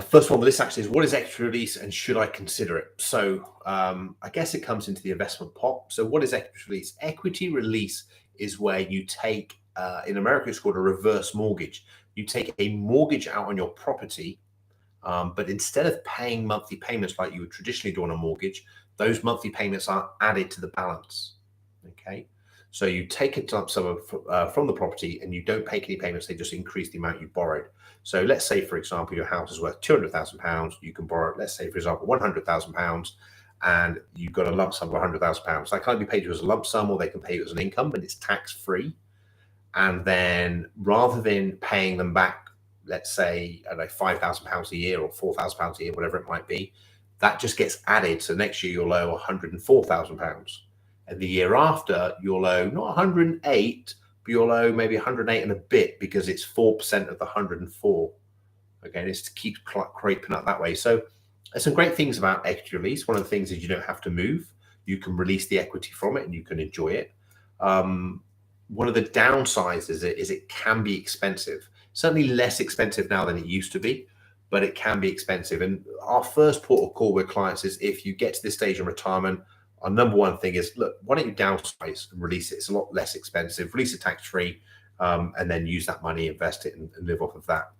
First one, this actually is, what is equity release and should I consider it? So I guess it comes into the investment pot. So what is equity release? Equity release is where you take, in America, it's called a reverse mortgage. You take a mortgage out on your property, but instead of paying monthly payments like you would traditionally do on a mortgage, those monthly payments are added to the balance. Okay. So you take a lump sum from the property and you don't pay any payments, they just increase the amount you borrowed. So let's say, for example, your house is worth £200,000. You can borrow, let's say, for example, £100,000, and you've got a lump sum of £100,000. That can be paid you as a lump sum, or they can pay you as an income, but it's tax-free. And then rather than paying them back, let's say, I don't know, £5,000 a year or £4,000 a year, whatever it might be, that just gets added. So next year you'll owe £104,000. And the year after, you'll owe not 108, but you'll owe maybe 108 and a bit, because it's 4% of the 104. Okay, and it keeps creeping up that way. So there's some great things about equity release. One of the things is you don't have to move. You can release the equity from it and you can enjoy it. One of the downsides is it can be expensive. Certainly less expensive now than it used to be, but it can be expensive. And our first port of call with clients is, if you get to this stage in retirement, our number one thing is, look, why don't you downsize and release it? It's a lot less expensive. Release it tax-free, and then use that money, invest it, and live off of that.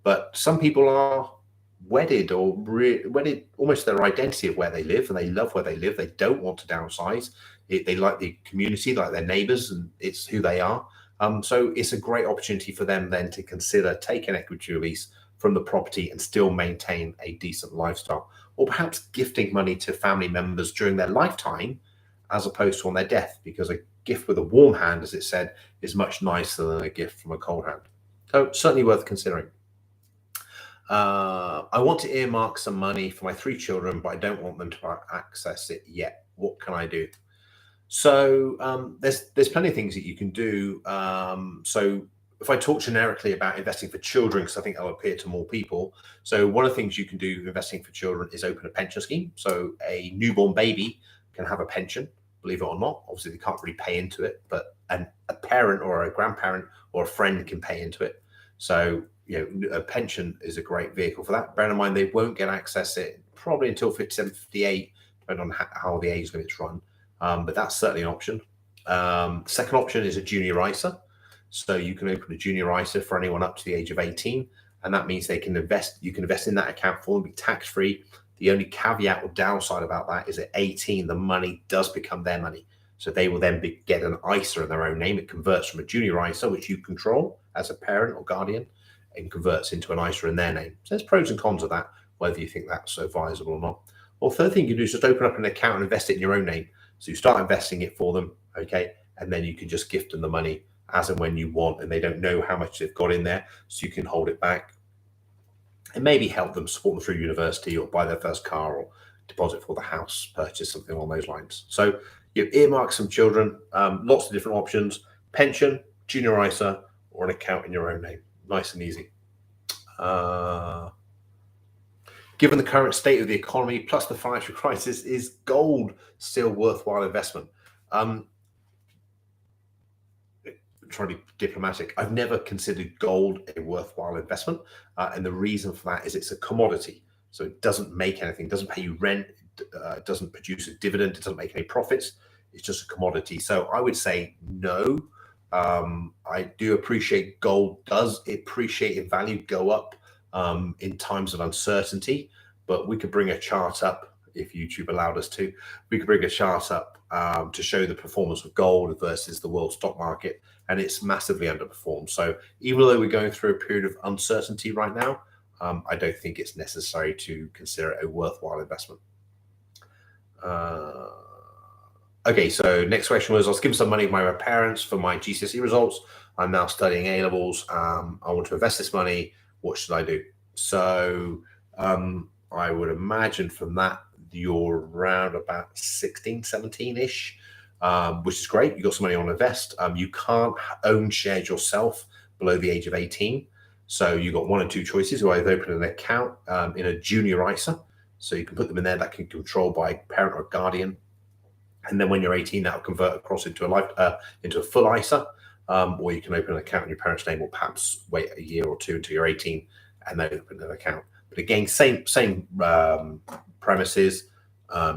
But some people are wedded wedded almost to their identity of where they live, and they love where they live. They don't want to downsize. They like the community, like their neighbors, and it's who they are. So it's a great opportunity for them then to consider taking equity release from the property and still maintain a decent lifestyle, or perhaps gifting money to family members during their lifetime as opposed to on their death, because a gift with a warm hand, as it said, is much nicer than a gift from a cold hand. So certainly worth considering. I want to earmark some money for my 3 children, but I don't want them to access it yet. What can I do? So there's plenty of things that you can do. So if I talk generically about investing for children, because I think that'll appeal to more people. So one of the things you can do investing for children is open a pension scheme. So a newborn baby can have a pension, believe it or not. Obviously, they can't really pay into it, but a parent or a grandparent or a friend can pay into it. So, a pension is a great vehicle for that. Bear in mind, they won't get access it probably until 57, 58, depending on how the age limits run. But that's certainly an option. Second option is a junior ISA. So you can open a junior ISA for anyone up to the age of 18. And that means they can invest. You can invest in that account for them, be tax-free. The only caveat or downside about that is at 18, the money does become their money. So they will then get an ISA in their own name. It converts from a junior ISA, which you control as a parent or guardian, and converts into an ISA in their name. So there's pros and cons of that, whether you think that's so advisable or not. Or third thing you do is just open up an account and invest it in your own name. So you start investing it for them, okay? And then you can just gift them the money as and when you want, and they don't know how much they've got in there, so you can hold it back and maybe help them, support them through university or buy their first car or deposit for the house purchase, something along those lines. So you earmark some children, lots of different options: pension, junior ISA, or an account in your own name. Nice and easy. Given the current state of the economy plus the financial crisis, is gold still worthwhile investment? Trying to be diplomatic, I've never considered gold a worthwhile investment, and the reason for that is it's a commodity, so it doesn't make anything, doesn't pay you rent, it doesn't produce a dividend, it doesn't make any profits. It's just a commodity. So I would say no. I do appreciate gold does appreciate in value, go up in times of uncertainty, but we could bring a chart up if YouTube allowed us to. We could bring a chart up to show the performance of gold versus the world stock market, and it's massively underperformed. So even though we're going through a period of uncertainty right now, I don't think it's necessary to consider it a worthwhile investment. Okay, so next question was, I was given some money by my parents for my GCSE results. I'm now studying A-levels. I want to invest this money. What should I do? So I would imagine from that, you're around about 16, 17-ish, which is great. You got some money on invest. You can't own shares yourself below the age of 18. So you got one or two choices. You either open an account in a junior ISA. So you can put them in there that can be controlled by parent or guardian. And then when you're 18, that will convert across into a full ISA. Or you can open an account in your parents' name, or perhaps wait a year or two until you're 18 and then open an account. But again, same premises.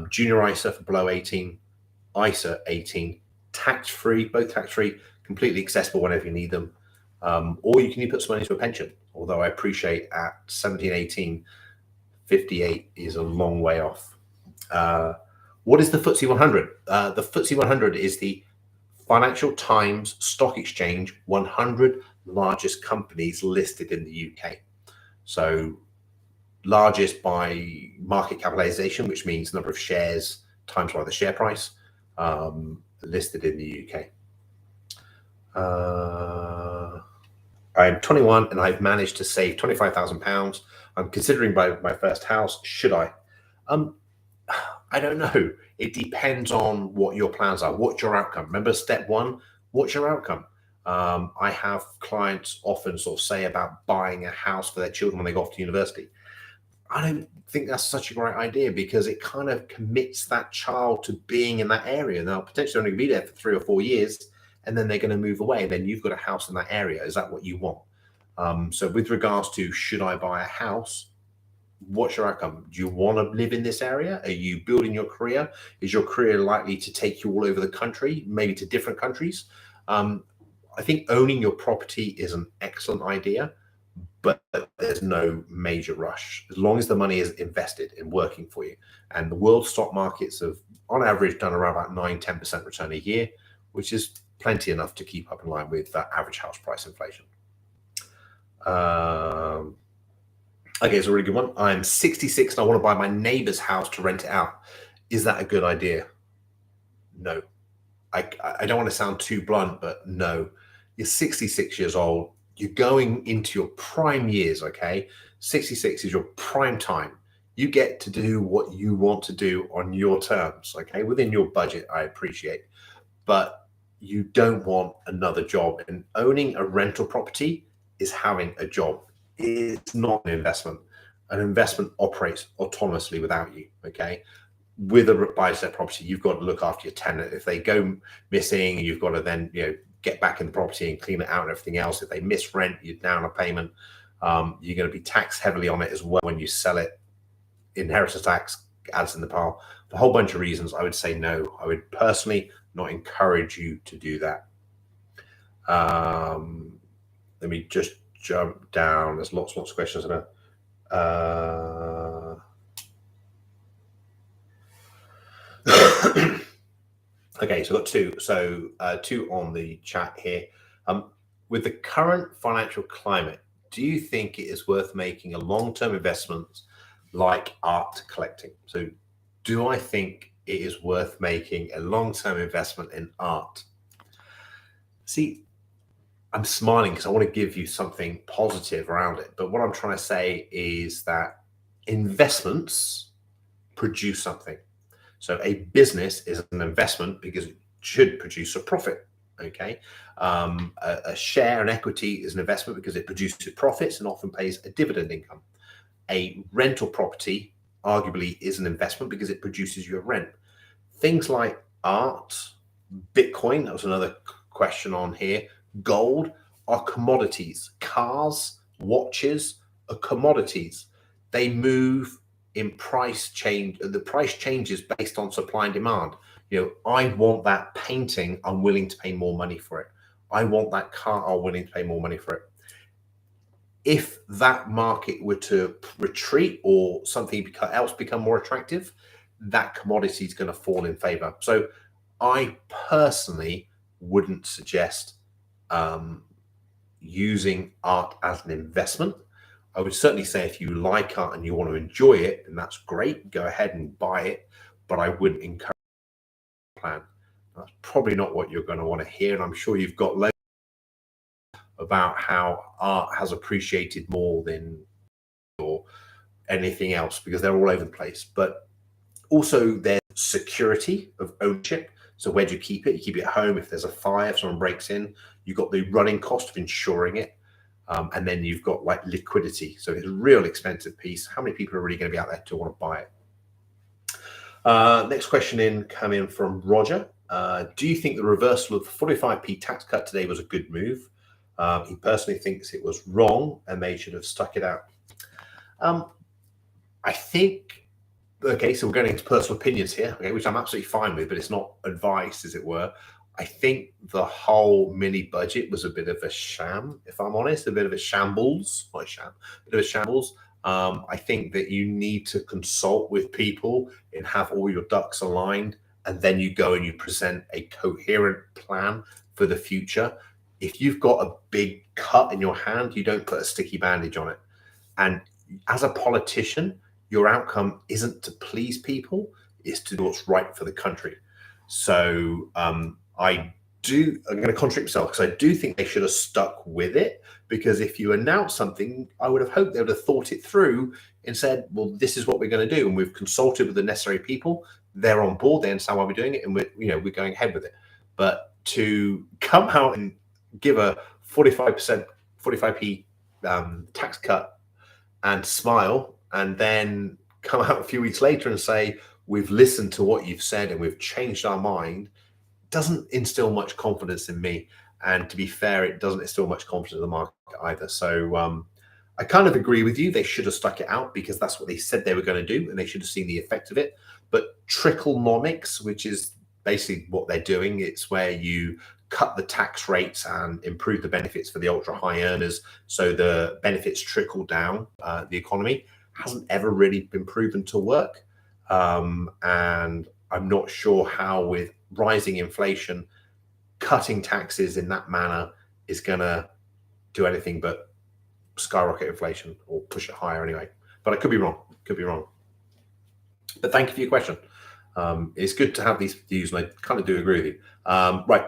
Junior ISA for below 18, ISA 18, tax-free, both tax-free, completely accessible whenever you need them. Or you can put some money into a pension, although I appreciate at 17, 18, 58 is a long way off. What is the FTSE 100? The FTSE 100 is the Financial Times Stock Exchange 100 largest companies listed in the UK. So largest by market capitalization, which means number of shares times by the share price, listed in the UK. I'm 21 and I've managed to save £25,000. I'm considering buying my first house. Should I? I don't know. It depends on what your plans are. What's your outcome? Remember step one, what's your outcome? I have clients often sort of say about buying a house for their children when they go off to university. I don't think that's such a great idea, because it kind of commits that child to being in that area. They'll potentially only be there for 3 or 4 years, and then they're going to move away. And then you've got a house in that area. Is that what you want? So with regards to should I buy a house, what's your outcome? Do you want to live in this area? Are you building your career? Is your career likely to take you all over the country, maybe to different countries? I think owning your property is an excellent idea, but there's no major rush as long as the money is invested in working for you. And the world stock markets have, on average, done around about 9-10% return a year, which is plenty enough to keep up in line with average house price inflation. Okay, it's a really good one. I'm 66 and I want to buy my neighbor's house to rent it out. Is that a good idea? No. I don't want to sound too blunt, but no. You're 66 years old. You're going into your prime years, okay? 66 is your prime time. You get to do what you want to do on your terms, okay? Within your budget, I appreciate. But you don't want another job. And owning a rental property is having a job. It's not an investment. An investment operates autonomously without you, okay? With a buy-to-let property, you've got to look after your tenant. If they go missing, you've got to then, get back in the property and clean it out and everything else. If they miss rent, you're down a payment. you're going to be taxed heavily on it as well when you sell it. Inheritance tax adds in the pile. For a whole bunch of reasons, I would say no. I would personally not encourage you to do that. Let me just jump down. There's lots of questions about. Okay, so I've got two. So two on the chat here. With the current financial climate, do you think it is worth making a long-term investment like art collecting? So do I think it is worth making a long-term investment in art? See, I'm smiling because I want to give you something positive around it. But what I'm trying to say is that investments produce something. So a business is an investment because it should produce a profit. Okay. A share, an equity is an investment because it produces profits and often pays a dividend income. A rental property arguably is an investment because it produces you a rent. Things like art, Bitcoin, that was another question on here, gold are commodities. Cars, watches are commodities. They move in price change. The price changes based on supply and demand. You know, I want that painting, I'm willing to pay more money for it. I want that car, I'm willing to pay more money for it. If that market were to retreat or something else become more attractive, that commodity is going to fall in favor. So I personally wouldn't suggest using art as an investment. I would certainly say if you like art and you want to enjoy it, then that's great. Go ahead and buy it, but I wouldn't encourage a plan. That's probably not what you're going to want to hear, and I'm sure you've got loads about how art has appreciated more than or anything else because they're all over the place. But also there's security of ownership. So where do you keep it? You keep it at home. If there's a fire, if someone breaks in, you've got the running cost of insuring it. And then you've got like liquidity. So it's a real expensive piece. How many people are really going to be out there to want to buy it? Next question come in from Roger. Do you think the reversal of the 45p tax cut today was a good move? He personally thinks it was wrong and they should have stuck it out. I think, okay, so we're going into personal opinions here, okay, which I'm absolutely fine with, but it's not advice, as it were. I think the whole mini budget was a bit of a sham, if I'm honest, a bit of a shambles, not a sham, a bit of a shambles. I think that you need to consult with people and have all your ducks aligned, and then you go and you present a coherent plan for the future. If you've got a big cut in your hand, you don't put a sticky bandage on it. And as a politician, your outcome isn't to please people, it's to do what's right for the country. So I'm going to contradict myself because I do think they should have stuck with it, because if you announce something, I would have hoped they would have thought it through and said, well, this is what we're going to do. And we've consulted with the necessary people. They're on board. They understand why we're doing it. And we're going ahead with it. But to come out and give a 45p tax cut and smile, and then come out a few weeks later and say, we've listened to what you've said and we've changed our mind, doesn't instill much confidence in me. And to be fair, it doesn't instill much confidence in the market either. So I kind of agree with you. They should have stuck it out because that's what they said they were going to do, and they should have seen the effect of it. But tricklenomics, which is basically what they're doing, it's where you cut the tax rates and improve the benefits for the ultra high earners, so the benefits trickle down the economy, hasn't ever really been proven to work. And I'm not sure how, with rising inflation, cutting taxes in that manner is going to do anything but skyrocket inflation or push it higher anyway. But I could be wrong. But thank you for your question. It's good to have these views, and I kind of do agree with you. Right.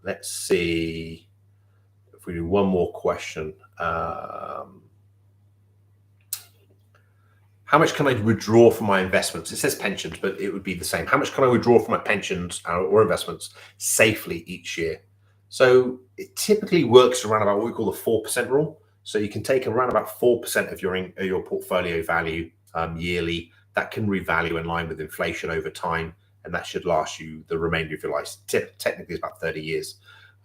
Let's see if we do one more question. How much can I withdraw from my investments? It says pensions, but it would be the same. How much can I withdraw from my pensions or investments safely each year? So it typically works around about what we call the 4% rule. So you can take around about 4% of your portfolio value yearly. That can revalue in line with inflation over time, and that should last you the remainder of your life. Technically, it's about 30 years.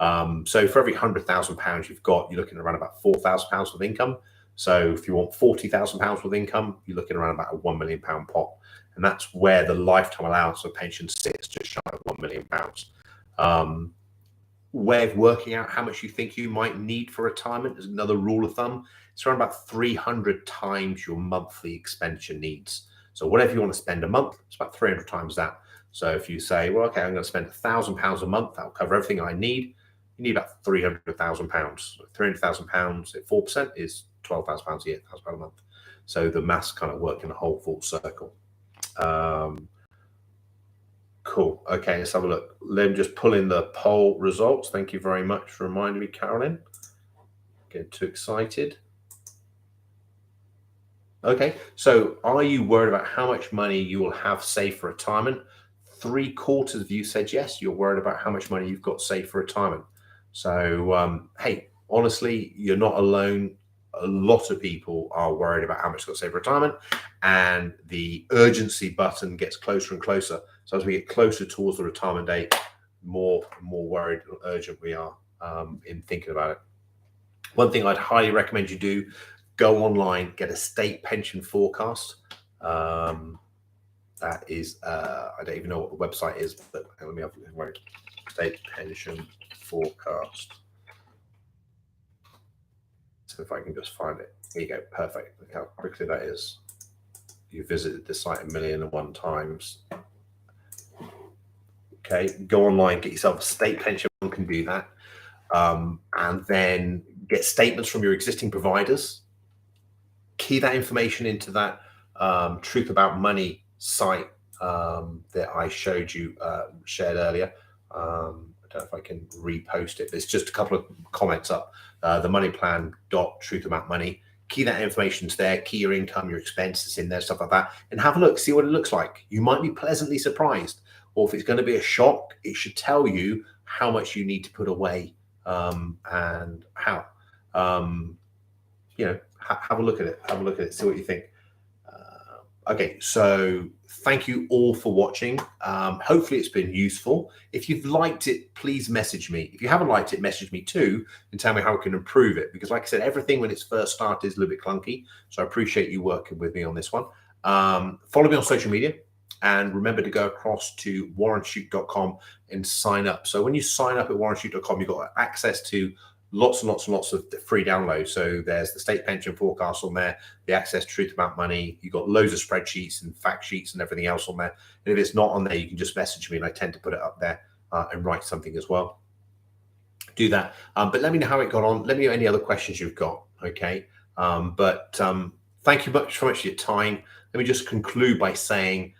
So for every £100,000 you've got, you're looking at around about £4,000 of income. So if you want £40,000 worth of income, you're looking around about a £1 million pot. And that's where the lifetime allowance of pension sits, just shy of £1 million. Way of working out how much you think you might need for retirement is another rule of thumb. It's around about 300 times your monthly expenditure needs. So whatever you want to spend a month, it's about 300 times that. So if you say, well, okay, I'm going to spend £1,000 a month, that'll cover everything I need. You need about £300,000. £300,000 at 4% is £12,000 a year, £1,000 a month. So the maths kind of work in a whole full circle. Cool. Okay, let's have a look. Let me just pull in the poll results. Thank you very much for reminding me, Carolyn. Get too excited. Okay, so are you worried about how much money you will have saved for retirement? 3/4 of you said yes, you're worried about how much money you've got saved for retirement. So, hey, honestly, you're not alone. A lot of people are worried about how much they've got saved for retirement, and the urgency button gets closer and closer. So as we get closer towards the retirement date, more and more worried and urgent we are in thinking about it. One thing I'd highly recommend you do, go online, get a state pension forecast. That is, I don't even know what the website is, but let me have a look. State pension forecast. So if I can just find it. Here you go. Perfect. Look how quickly that is. You visited the site 1,000,001 times. Okay, go online, get yourself a state pension. You can do that. And then get statements from your existing providers. Key that information into that Truth About Money site that I showed you, shared earlier. I don't know if I can repost it. There's just a couple of comments up. The money plan .truthaboutmoney. Key that information's there. Key your income, your expenses in there, stuff like that, and have a look. See what it looks like. You might be pleasantly surprised, or if it's going to be a shock, it should tell you how much you need to put away and how. You know, have a look at it. Have a look at it. See what you think. Okay, so thank you all for watching. Hopefully it's been useful. If you've liked it, please message me. If you haven't liked it, message me too and tell me how I can improve it. Because like I said, everything when it's first started is a little bit clunky. So I appreciate you working with me on this one. Follow me on social media. And remember to go across to warrenshute.com and sign up. So when you sign up at warrenshute.com, you've got access to lots and lots and lots of free downloads. So there's the state pension forecast on there, the Access Truth About Money. You've got loads of spreadsheets and fact sheets and everything else on there. And if it's not on there, you can just message me and I tend to put it up there and write something as well. Do that. But let me know how it got on. Let me know any other questions you've got. Okay. Thank you so much for your time. Let me just conclude by saying,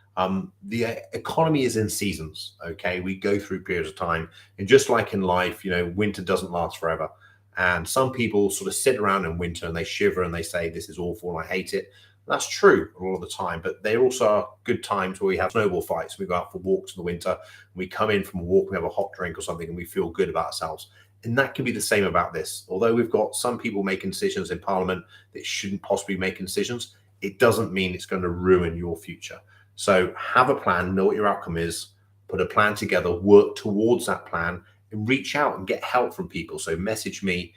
the economy is in seasons. Okay, we go through periods of time, and just like in life, you know, winter doesn't last forever. And some people sort of sit around in winter and they shiver and they say, this is awful and I hate it. That's true a lot of the time, but there also are good times where we have snowball fights. We go out for walks in the winter, and we come in from a walk, we have a hot drink or something, and we feel good about ourselves. And that can be the same about this. Although we've got some people making decisions in Parliament that shouldn't possibly be making decisions, it doesn't mean it's going to ruin your future. So have a plan, know what your outcome is, put a plan together, work towards that plan, and reach out and get help from people. So message me,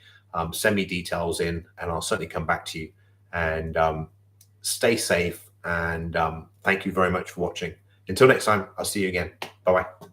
send me details in, and I'll certainly come back to you. And stay safe, and thank you very much for watching. Until next time, I'll see you again. Bye-bye.